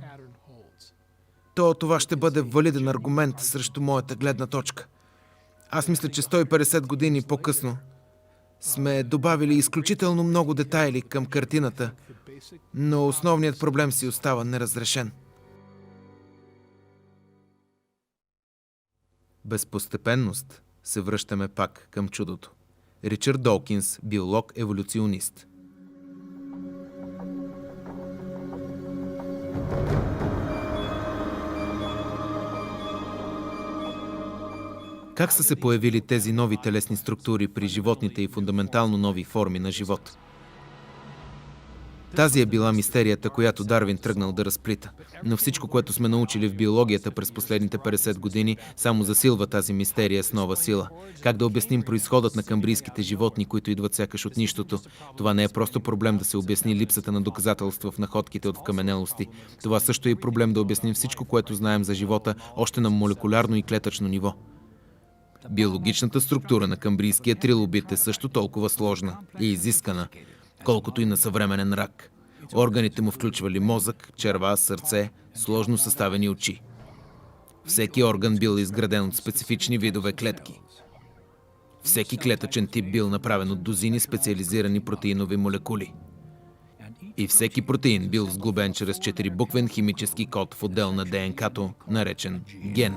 то това ще бъде валиден аргумент срещу моята гледна точка. Аз мисля, че 150 години по-късно сме добавили изключително много детайли към картината, но основният проблем си остава неразрешен. Без постепенност се връщаме пак към чудото. Ричард Долкинс, биолог-еволюционист. Как са се появили тези нови телесни структури при животните и фундаментално нови форми на живот? Тази е била мистерията, която Дарвин тръгнал да разплита. Но всичко, което сме научили в биологията през последните 50 години, само засилва тази мистерия с нова сила. Как да обясним произходът на камбрийските животни, които идват сякаш от нищото? Това не е просто проблем да се обясни липсата на доказателства в находките от вкаменелости. Това също е и проблем да обясним всичко, което знаем за живота, още на молекулярно и клетъчно ниво. Биологичната структура на камбрийския трилобит е също толкова сложна и изискана, колкото и на съвременен рак. Органите му включвали мозък, черва, сърце, сложно съставени очи. Всеки орган бил изграден от специфични видове клетки. Всеки клетъчен тип бил направен от дузини специализирани протеинови молекули. И всеки протеин бил сглобен чрез 4-буквен химически код в отдел на ДНК-то, наречен ген.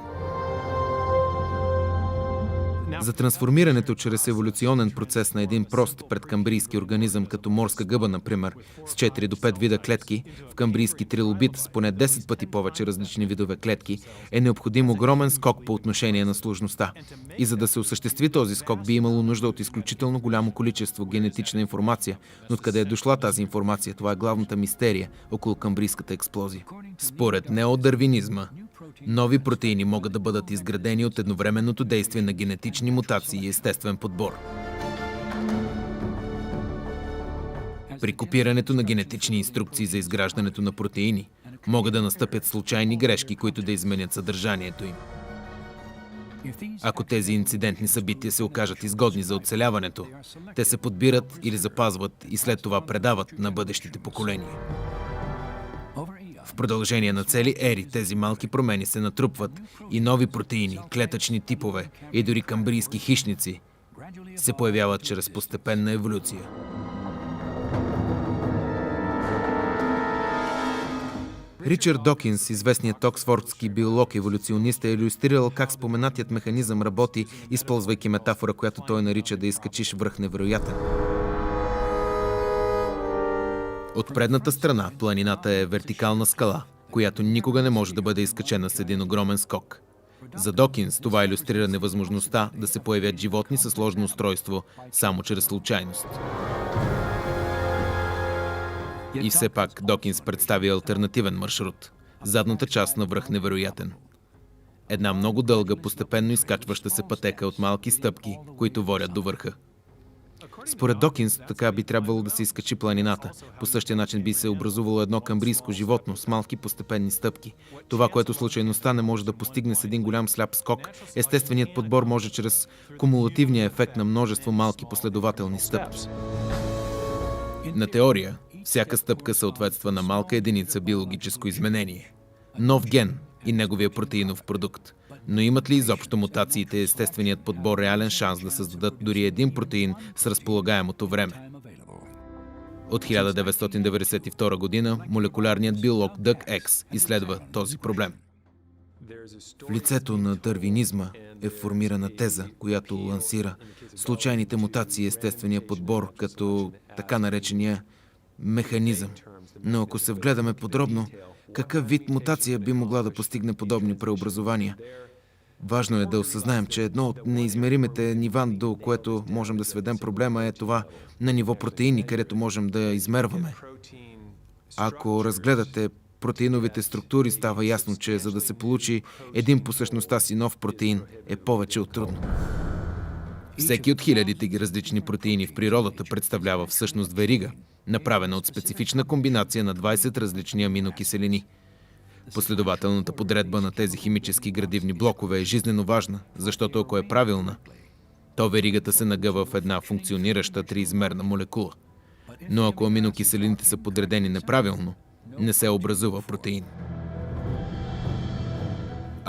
За трансформирането чрез еволюционен процес на един прост предкамбрийски организъм, като морска гъба, например, с 4 до 5 вида клетки, в камбрийски трилобит с поне 10 пъти повече различни видове клетки, е необходим огромен скок по отношение на сложността. И за да се осъществи този скок, би имало нужда от изключително голямо количество генетична информация. Но откъде е дошла тази информация? Това е главната мистерия около камбрийската експлозия. Според неодарвинизма, нови протеини могат да бъдат изградени от едновременното действие на генетични мутации и естествен подбор. При копирането на генетични инструкции за изграждането на протеини могат да настъпят случайни грешки, които да изменят съдържанието им. Ако тези инцидентни събития се окажат изгодни за оцеляването, те се подбират или запазват и след това предават на бъдещите поколения. В продължение на цели ери тези малки промени се натрупват и нови протеини, клетъчни типове и дори камбрийски хищници се появяват чрез постепенна еволюция. Ричард Докинс, известният оксфордски биолог-еволюционист, е илюстрирал как споменатият механизъм работи, използвайки метафора, която той нарича да изкачиш връх невероятен. От предната страна планината е вертикална скала, която никога не може да бъде изкачена с един огромен скок. За Докинс това илюстрира невъзможността да се появят животни със сложно устройство само чрез случайност. И все пак Докинс представи алтернативен маршрут. Задната част на връх невероятен. Една много дълга, постепенно изкачваща се пътека от малки стъпки, които водят до върха. Според Докинс, така би трябвало да се изкачи планината. По същия начин би се образувало едно камбрийско животно с малки постепенни стъпки. Това, което случайността не може да постигне с един голям сляп скок, естественият подбор може чрез кумулативния ефект на множество малки последователни стъпки. На теория, всяка стъпка съответства на малка единица биологическо изменение. Нов ген и неговия протеинов продукт. Но имат ли изобщо мутациите и естественият подбор реален шанс да създадат дори един протеин с разполагаемото време? От 1992 година молекулярният биолог Дъг Екс изследва този проблем. В лицето на дървинизма е формирана теза, която лансира случайните мутации и естествения подбор като така наречения механизъм. Но ако се вгледаме подробно, какъв вид мутация би могла да постигне подобни преобразования? Важно е да осъзнаем, че едно от неизмеримите нива, до което можем да сведем проблема, е това на ниво протеини, където можем да измерваме. Ако разгледате протеиновите структури, става ясно, че за да се получи един по същността си нов протеин, е повече от трудно. Всеки от хилядите ги различни протеини в природата представлява всъщност верига, направена от специфична комбинация на 20 различни аминокиселини. Последователната подредба на тези химически градивни блокове е жизнено важна, защото ако е правилна, то веригата се нагъва в една функционираща триизмерна молекула. Но ако аминокиселините са подредени неправилно, не се образува протеин.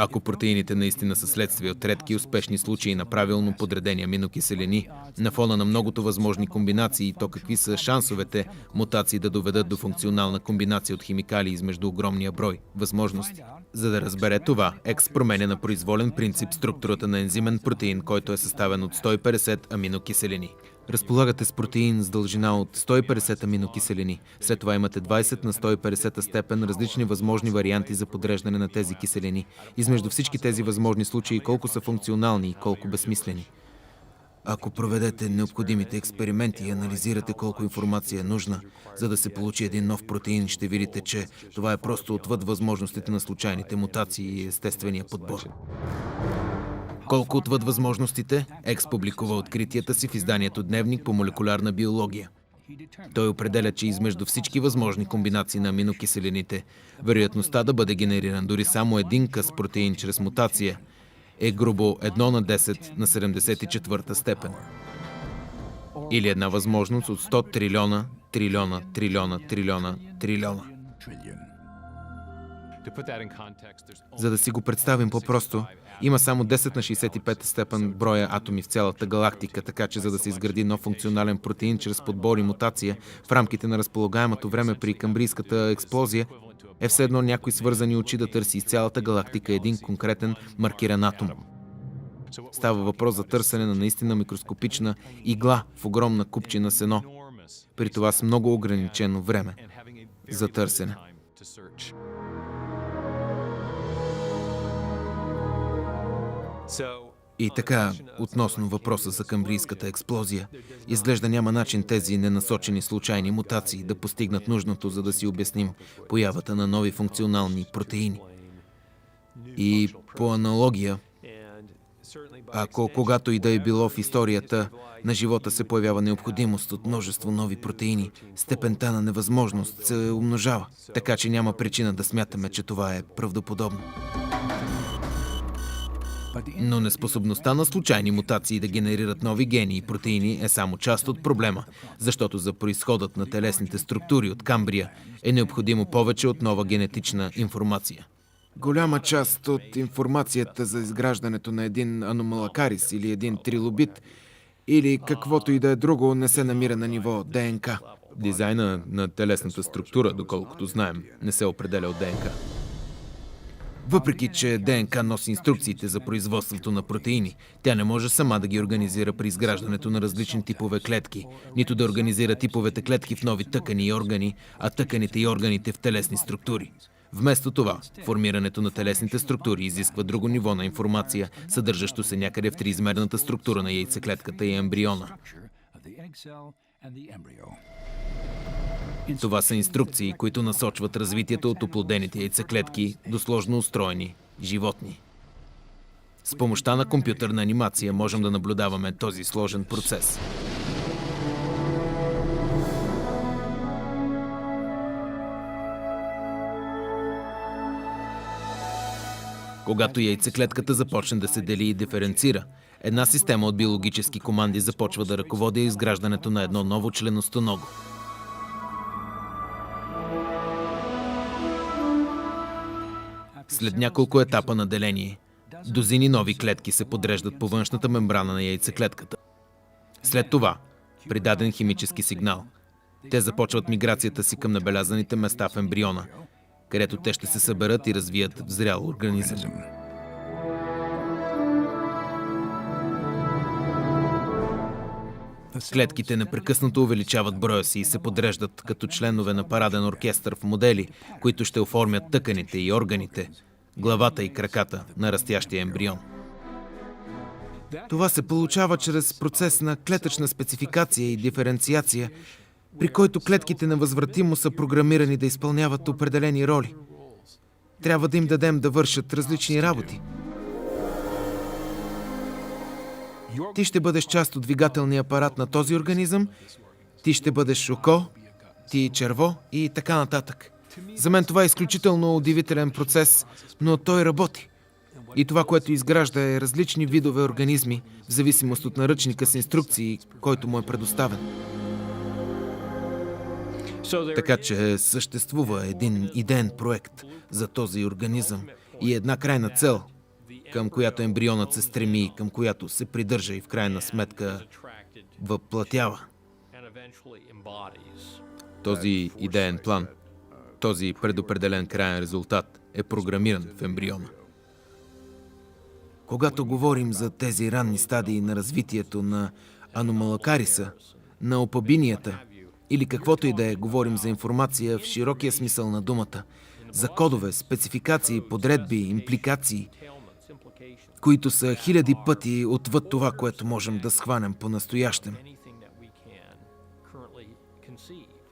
Ако протеините наистина са следствие от редки и успешни случаи на правилно подредени аминокиселини, на фона на многото възможни комбинации, то какви са шансовете мутации да доведат до функционална комбинация от химикали измежду огромния брой възможности? За да разбере това, Екс променя на произволен принцип структурата на ензимен протеин, който е съставен от 150 аминокиселини. Разполагате с протеин с дължина от 150 аминокиселини. След това имате 20 на 150 степен различни възможни варианти за подреждане на тези киселини. Измежду всички тези възможни случаи колко са функционални и колко безсмислени. Ако проведете необходимите експерименти и анализирате колко информация е нужна, за да се получи един нов протеин, ще видите, че това е просто отвъд възможностите на случайните мутации и естествения подбор. Колко отвъд възможностите, Екс публикува откритията си в изданието Дневник по молекулярна биология. Той определя, че измежду всички възможни комбинации на аминокиселините, вероятността да бъде генериран дори само един къс протеин чрез мутация е грубо 1 на 10 на 74 степен. Или една възможност от 100 трилиона, трилиона, трилиона, трилиона, трилиона. За да си го представим по-просто, има само 10 на 65 степен броя атоми в цялата галактика, така че за да се изгради нов функционален протеин чрез подбор и мутация в рамките на разполагаемото време при камбрийската експлозия, е все едно някой свързани очи да търси из цялата галактика един конкретен маркиран атом. Става въпрос за търсене на наистина микроскопична игла в огромна купчина сено, при това с много ограничено време за търсене. И така, относно въпроса за камбрийската експлозия, изглежда няма начин тези ненасочени случайни мутации да постигнат нужното, за да си обясним появата на нови функционални протеини. И по аналогия, ако когато и да е било в историята на живота се появява необходимост от множество нови протеини, степента на невъзможност се умножава, така че няма причина да смятаме, че това е правдоподобно. Но неспособността на случайни мутации да генерират нови гени и протеини е само част от проблема, защото за произходът на телесните структури от камбрия е необходимо повече от нова генетична информация. Голяма част от информацията за изграждането на един аномалакарис или един трилобит или каквото и да е друго не се намира на ниво ДНК. Дизайна на телесната структура, доколкото знаем, не се определя от ДНК. Въпреки че ДНК носи инструкциите за производството на протеини, тя не може сама да ги организира при изграждането на различни типове клетки, нито да организира типовете клетки в нови тъкани и органи, а тъканите и органите в телесни структури. Вместо това, формирането на телесните структури изисква друго ниво на информация, съдържащо се някъде в триизмерната структура на яйцеклетката и ембриона. Това са инструкции, които насочват развитието от оплодените яйцеклетки до сложно устроени животни. С помощта на компютърна анимация можем да наблюдаваме този сложен процес. Когато яйцеклетката започне да се дели и диференцира, една система от биологически команди започва да ръководи изграждането на едно ново членостоного. След няколко етапа на деление, дозини нови клетки се подреждат по външната мембрана на яйцеклетката. След това, при даден химически сигнал, те започват миграцията си към набелязаните места в ембриона, където те ще се съберат и развият в зрял организъм. Клетките непрекъснато увеличават броя си и се подреждат като членове на параден оркестър в модели, които ще оформят тъканите и органите, главата и краката на растящия ембрион. Това се получава чрез процес на клетъчна спецификация и диференциация, при който клетките невъзвратимо са програмирани да изпълняват определени роли. Трябва да им дадем да вършат различни работи. Ти ще бъдеш част от двигателния апарат на този организъм, ти ще бъдеш око, ти черво и така нататък. За мен това е изключително удивителен процес, но той работи. И това, което изгражда, е различни видове организми, в зависимост от наръчника с инструкции, който му е предоставен. Така че съществува един идеен проект за този организъм и една крайна цел, към която ембрионът се стреми и към която се придържа и в крайна сметка въплътява. Този идеен план, този предопределен краен резултат е програмиран в ембриона. Когато говорим за тези ранни стадии на развитието на аномалакариса, на опабинията или каквото и да е, говорим за информация в широкия смисъл на думата, за кодове, спецификации, подредби, импликации, които са хиляди пъти отвъд това, което можем да схванем по-настоящем.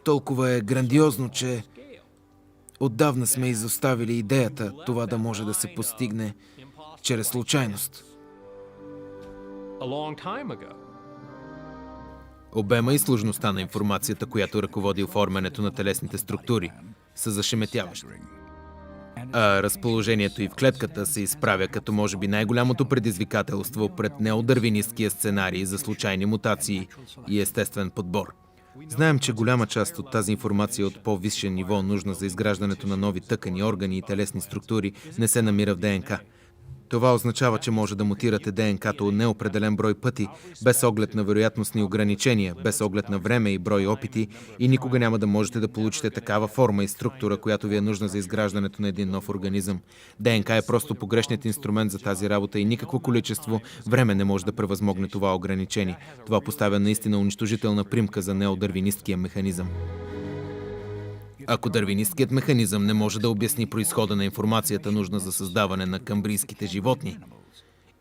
Толкова е грандиозно, че отдавна сме изоставили идеята това да може да се постигне чрез случайност. Обема и сложността на информацията, която ръководи оформянето на телесните структури, са зашеметяващи. А разположението и в клетката се изправя като може би най-голямото предизвикателство пред неодървинисткия сценарий за случайни мутации и естествен подбор. Знаем, че голяма част от тази информация от по-висше ниво, нужна за изграждането на нови тъкани, органи и телесни структури, не се намира в ДНК. Това означава, че може да мутирате ДНК-то неопределен брой пъти, без оглед на вероятностни ограничения, без оглед на време и брой опити и никога няма да можете да получите такава форма и структура, която ви е нужна за изграждането на един нов организъм. ДНК е просто погрешният инструмент за тази работа и никакво количество време не може да превъзмогне това ограничение. Това поставя наистина унищожителна примка за неодървинисткия механизъм. Ако дървинисткият механизъм не може да обясни произхода на информацията, нужна за създаване на камбрийските животни,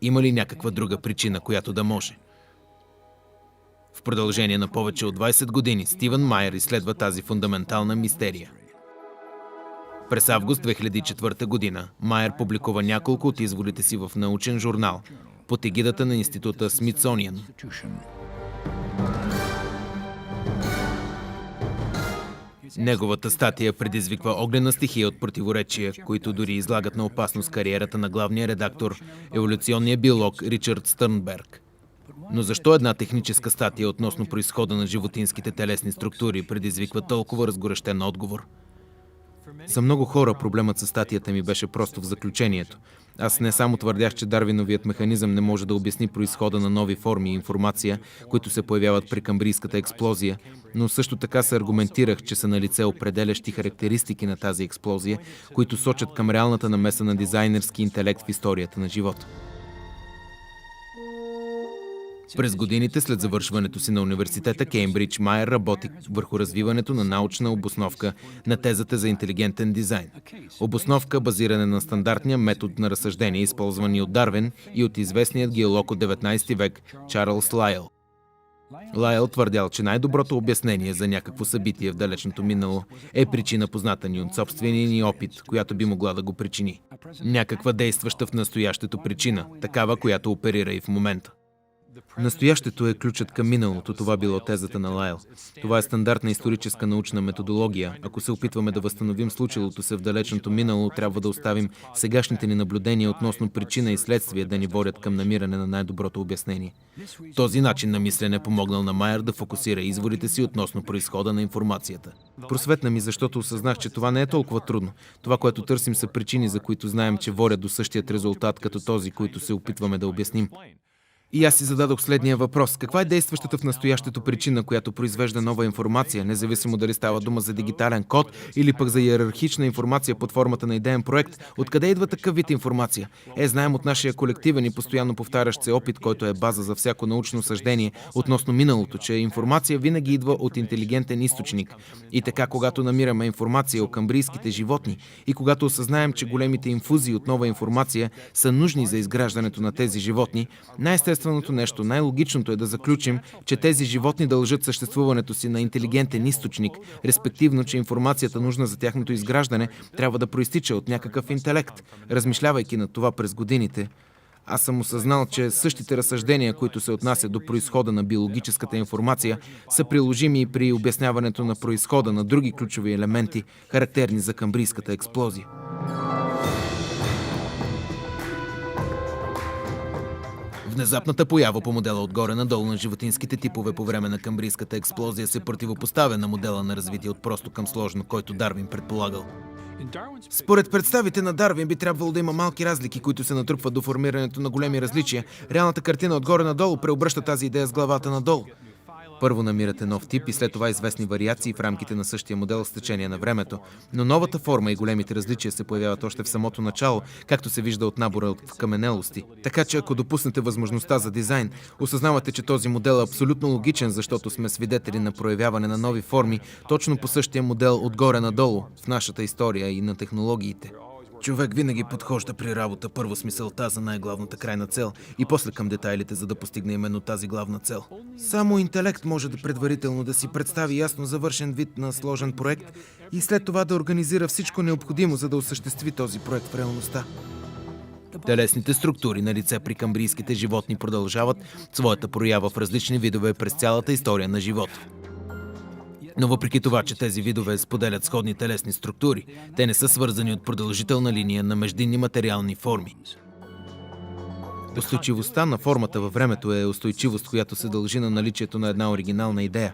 има ли някаква друга причина, която да може? В продължение на повече от 20 години Стивън Майер изследва тази фундаментална мистерия. През август 2004 година Майер публикува няколко от изводите си в научен журнал под егидата на института Смитсониан. Неговата статия предизвиква огнена стихия от противоречия, които дори излагат на опасност кариерата на главния редактор, еволюционния биолог Ричард Стърнберг. Но защо една техническа статия относно произхода на животинските телесни структури предизвиква толкова разгорещен отговор? За много хора проблемът с статията ми беше просто в заключението. Аз не само твърдях, че Дарвиновият механизъм не може да обясни произхода на нови форми и информация, които се появяват при камбрийската експлозия, но също така се аргументирах, че са налице определящи характеристики на тази експлозия, които сочат към реалната намеса на дизайнерски интелект в историята на живота. През годините след завършването си на университета Кеймбридж, Майер работи върху развиването на научна обосновка на тезата за интелигентен дизайн. Обосновка, базирана на стандартния метод на разсъждение, използвани от Дарвин и от известният геолог от 19 век Чарлз Лайъл. Лайъл твърдял, че най-доброто обяснение за някакво събитие в далечното минало е причина, позната ни от собствения ни опит, която би могла да го причини. Някаква действаща в настоящето причина, такава, която оперира и в момента. Настоящето е ключът към миналото, това било тезата на Лайл. Това е стандартна историческа научна методология. Ако се опитваме да възстановим случилото се в далечното минало, трябва да оставим сегашните ни наблюдения относно причина и следствие да ни водят към намиране на най-доброто обяснение. Този начин на мислене помогнал на Майер да фокусира изводите си относно произхода на информацията. Просветна ми, защото осъзнах, че това не е толкова трудно. Това, което търсим, са причини, за които знаем, че водят до същият резултат, като този, които се опитваме да обясним. И аз си зададох следния въпрос. Каква е действащата в настоящето причина, която произвежда нова информация, независимо дали става дума за дигитален код или пък за иерархична информация под формата на идеен проект? Откъде идва такъв вид информация? Знаем от нашия колективен и постоянно повтарящ се опит, който е база за всяко научно съждение относно миналото, че информация винаги идва от интелигентен източник. И така, когато намираме информация о камбрийските животни и когато осъзнаем, че големите инфузии от нова информация са нужни за изграждането на тези животни, най-естественото нещо, най-логичното е да заключим, че тези животни дължат съществуването си на интелигентен източник, респективно, че информацията, нужна за тяхното изграждане, трябва да проистича от някакъв интелект. Размишлявайки на това през годините, аз съм осъзнал, че същите разсъждения, които се отнасят до произхода на биологическата информация, са приложими и при обясняването на произхода на други ключови елементи, характерни за камбрийската експлозия. Внезапната поява по модела отгоре надолу на животинските типове по време на камбрийската експлозия се противопоставя на модела на развитие от просто към сложно, който Дарвин предполагал. Според представите на Дарвин би трябвало да има малки разлики, които се натрупват до формирането на големи различия. Реалната картина отгоре надолу преобръща тази идея с главата надолу. Първо намирате нов тип и след това известни вариации в рамките на същия модел с течение на времето. Но новата форма и големите различия се появяват още в самото начало, както се вижда от набора от вкаменелости. Така че ако допуснете възможността за дизайн, осъзнавате, че този модел е абсолютно логичен, защото сме свидетели на проявяване на нови форми точно по същия модел отгоре надолу в нашата история и на технологиите. Човек винаги подхожда при работа първо с мисълта за най-главната крайна цел и после към детайлите, за да постигне именно тази главна цел. Само интелект може да предварително да си представи ясно завършен вид на сложен проект и след това да организира всичко необходимо, за да осъществи този проект в реалността. Телесните структури на лице при камбрийските животни продължават своята проява в различни видове през цялата история на живота. Но въпреки това, че тези видове споделят сходни телесни структури, те не са свързани от продължителна линия на междинни материални форми. Устойчивостта на формата във времето е устойчивост, която се дължи на наличието на една оригинална идея.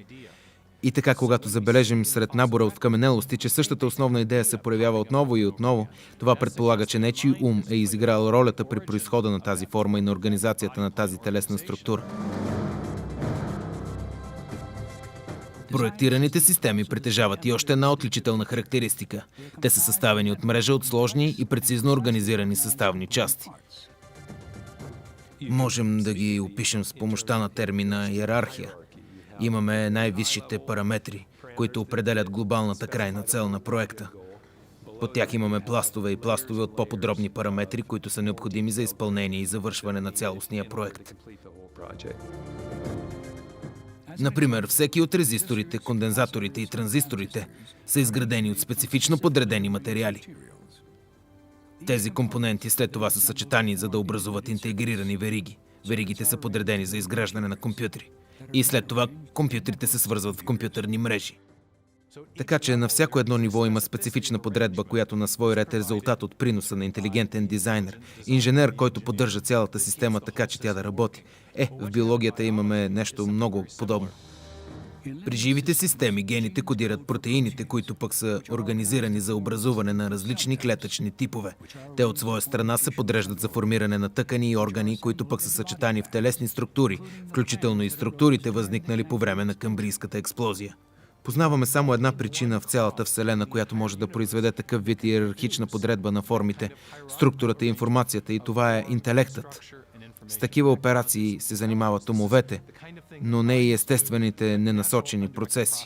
И така, когато забележим сред набора от вкаменелости, че същата основна идея се проявява отново и отново, това предполага, че нечий ум е изиграл ролята при произхода на тази форма и на организацията на тази телесна структура. Проектираните системи притежават и още една отличителна характеристика. Те са съставени от мрежа от сложни и прецизно организирани съставни части. Можем да ги опишем с помощта на термина иерархия. Имаме най-висшите параметри, които определят глобалната крайна цел на проекта. Под тях имаме пластове и пластове от по-подробни параметри, които са необходими за изпълнение и завършване на цялостния проект. Например, всеки от резисторите, кондензаторите и транзисторите са изградени от специфично подредени материали. Тези компоненти след това са съчетани, за да образуват интегрирани вериги. Веригите са подредени за изграждане на компютри. И след това компютрите се свързват в компютърни мрежи. Така че на всяко едно ниво има специфична подредба, която на свой ред е резултат от приноса на интелигентен дизайнер, инженер, който поддържа цялата система така, че тя да работи. В биологията имаме нещо много подобно. При живите системи гените кодират протеините, които пък са организирани за образуване на различни клетъчни типове. Те от своя страна се подреждат за формиране на тъкани и органи, които пък са съчетани в телесни структури, включително и структурите, възникнали по време на камбрийската експлозия. Познаваме само една причина в цялата Вселена, която може да произведе такъв вид иерархична подредба на формите, структурата и информацията, и това е интелектът. С такива операции се занимават умовете, но не и естествените ненасочени процеси.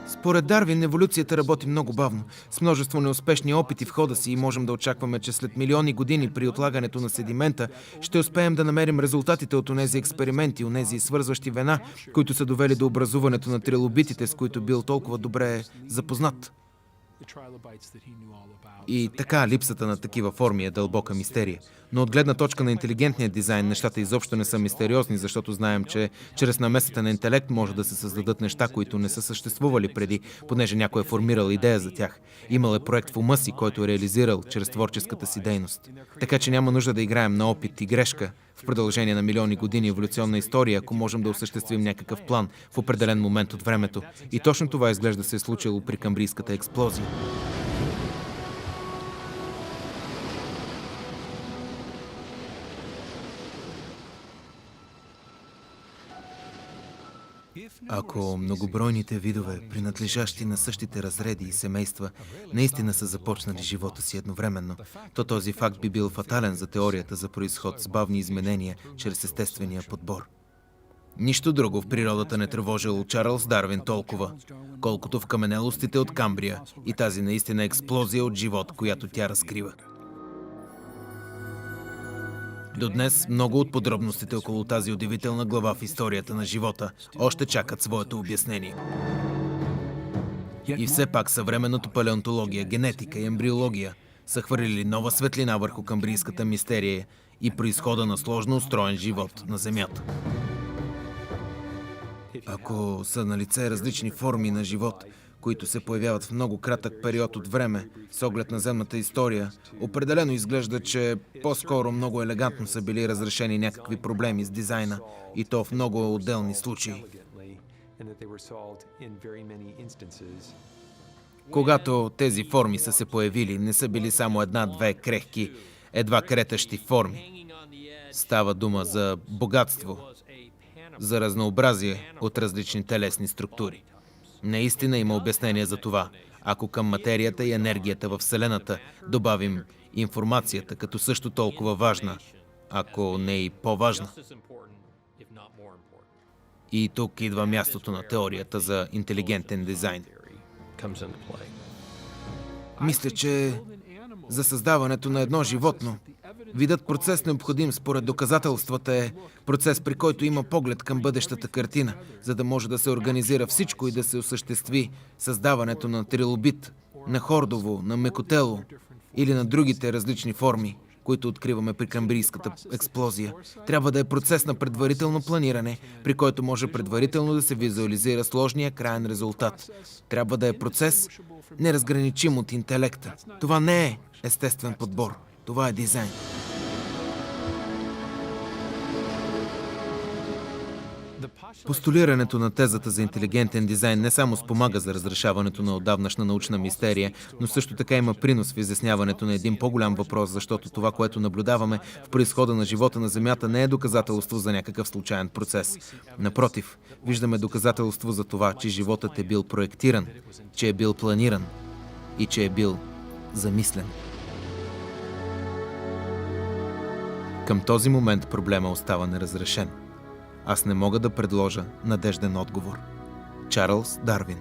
Според Дарвин, еволюцията работи много бавно. С множество неуспешни опити в хода си и можем да очакваме, че след милиони години при отлагането на седимента ще успеем да намерим резултатите от онези експерименти, онези свързващи вена, които са довели до образуването на трилобитите, с които бил толкова добре запознат. И така, липсата на такива форми е дълбока мистерия. Но от гледна точка на интелигентния дизайн, нещата изобщо не са мистериозни, защото знаем, че чрез намесата на интелект може да се създадат неща, които не са съществували преди, понеже някой е формирал идея за тях. Имал е проект в ума си, който е реализирал чрез творческата си дейност. Така че няма нужда да играем на опит и грешка в продължение на милиони години еволюционна история, ако можем да осъществим някакъв план в определен момент от времето. И точно това изглежда се е случило при камбрийската експлозия. Ако многобройните видове, принадлежащи на същите разреди и семейства, наистина са започнали живота си едновременно, то този факт би бил фатален за теорията за произход с бавни изменения чрез естествения подбор. Нищо друго в природата не тревожило Чарлз Дарвин толкова, колкото в каменелостите от Камбрия и тази наистина експлозия от живот, която тя разкрива. До днес много от подробностите около тази удивителна глава в историята на живота още чакат своето обяснение. И все пак съвременното палеонтология, генетика и ембриология са хвърлили нова светлина върху камбрийската мистерия и произхода на сложно устроен живот на Земята. Ако са налице различни форми на живот, които се появяват в много кратък период от време, с оглед на земната история, определено изглежда, че по-скоро много елегантно са били разрешени някакви проблеми с дизайна, и то в много отделни случаи. Когато тези форми са се появили, не са били само една-две крехки, едва кретащи форми. Става дума за богатство, за разнообразие от различни телесни структури. Наистина има обяснение за това, ако към материята и енергията във Вселената добавим информацията като също толкова важна, ако не и по-важна. И тук идва мястото на теорията за интелигентен дизайн. Мисля, че за създаването на едно животно, видът процес необходим според доказателствата е процес, при който има поглед към бъдещата картина, за да може да се организира всичко и да се осъществи създаването на трилобит, на хордово, на мекотело или на другите различни форми, които откриваме при камбрийската експлозия. Трябва да е процес на предварително планиране, при който може предварително да се визуализира сложния краен резултат. Трябва да е процес неразграничим от интелекта. Това не е естествен подбор. Това е дизайн. Постулирането на тезата за интелигентен дизайн не само спомага за разрешаването на отдавнашна научна мистерия, но също така има принос в изясняването на един по-голям въпрос, защото това, което наблюдаваме в произхода на живота на Земята, не е доказателство за някакъв случайен процес. Напротив, виждаме доказателство за това, че животът е бил проектиран, че е бил планиран и че е бил замислен. Към този момент проблема остава неразрешен. Аз не мога да предложа надежден отговор. Чарлз Дарвин.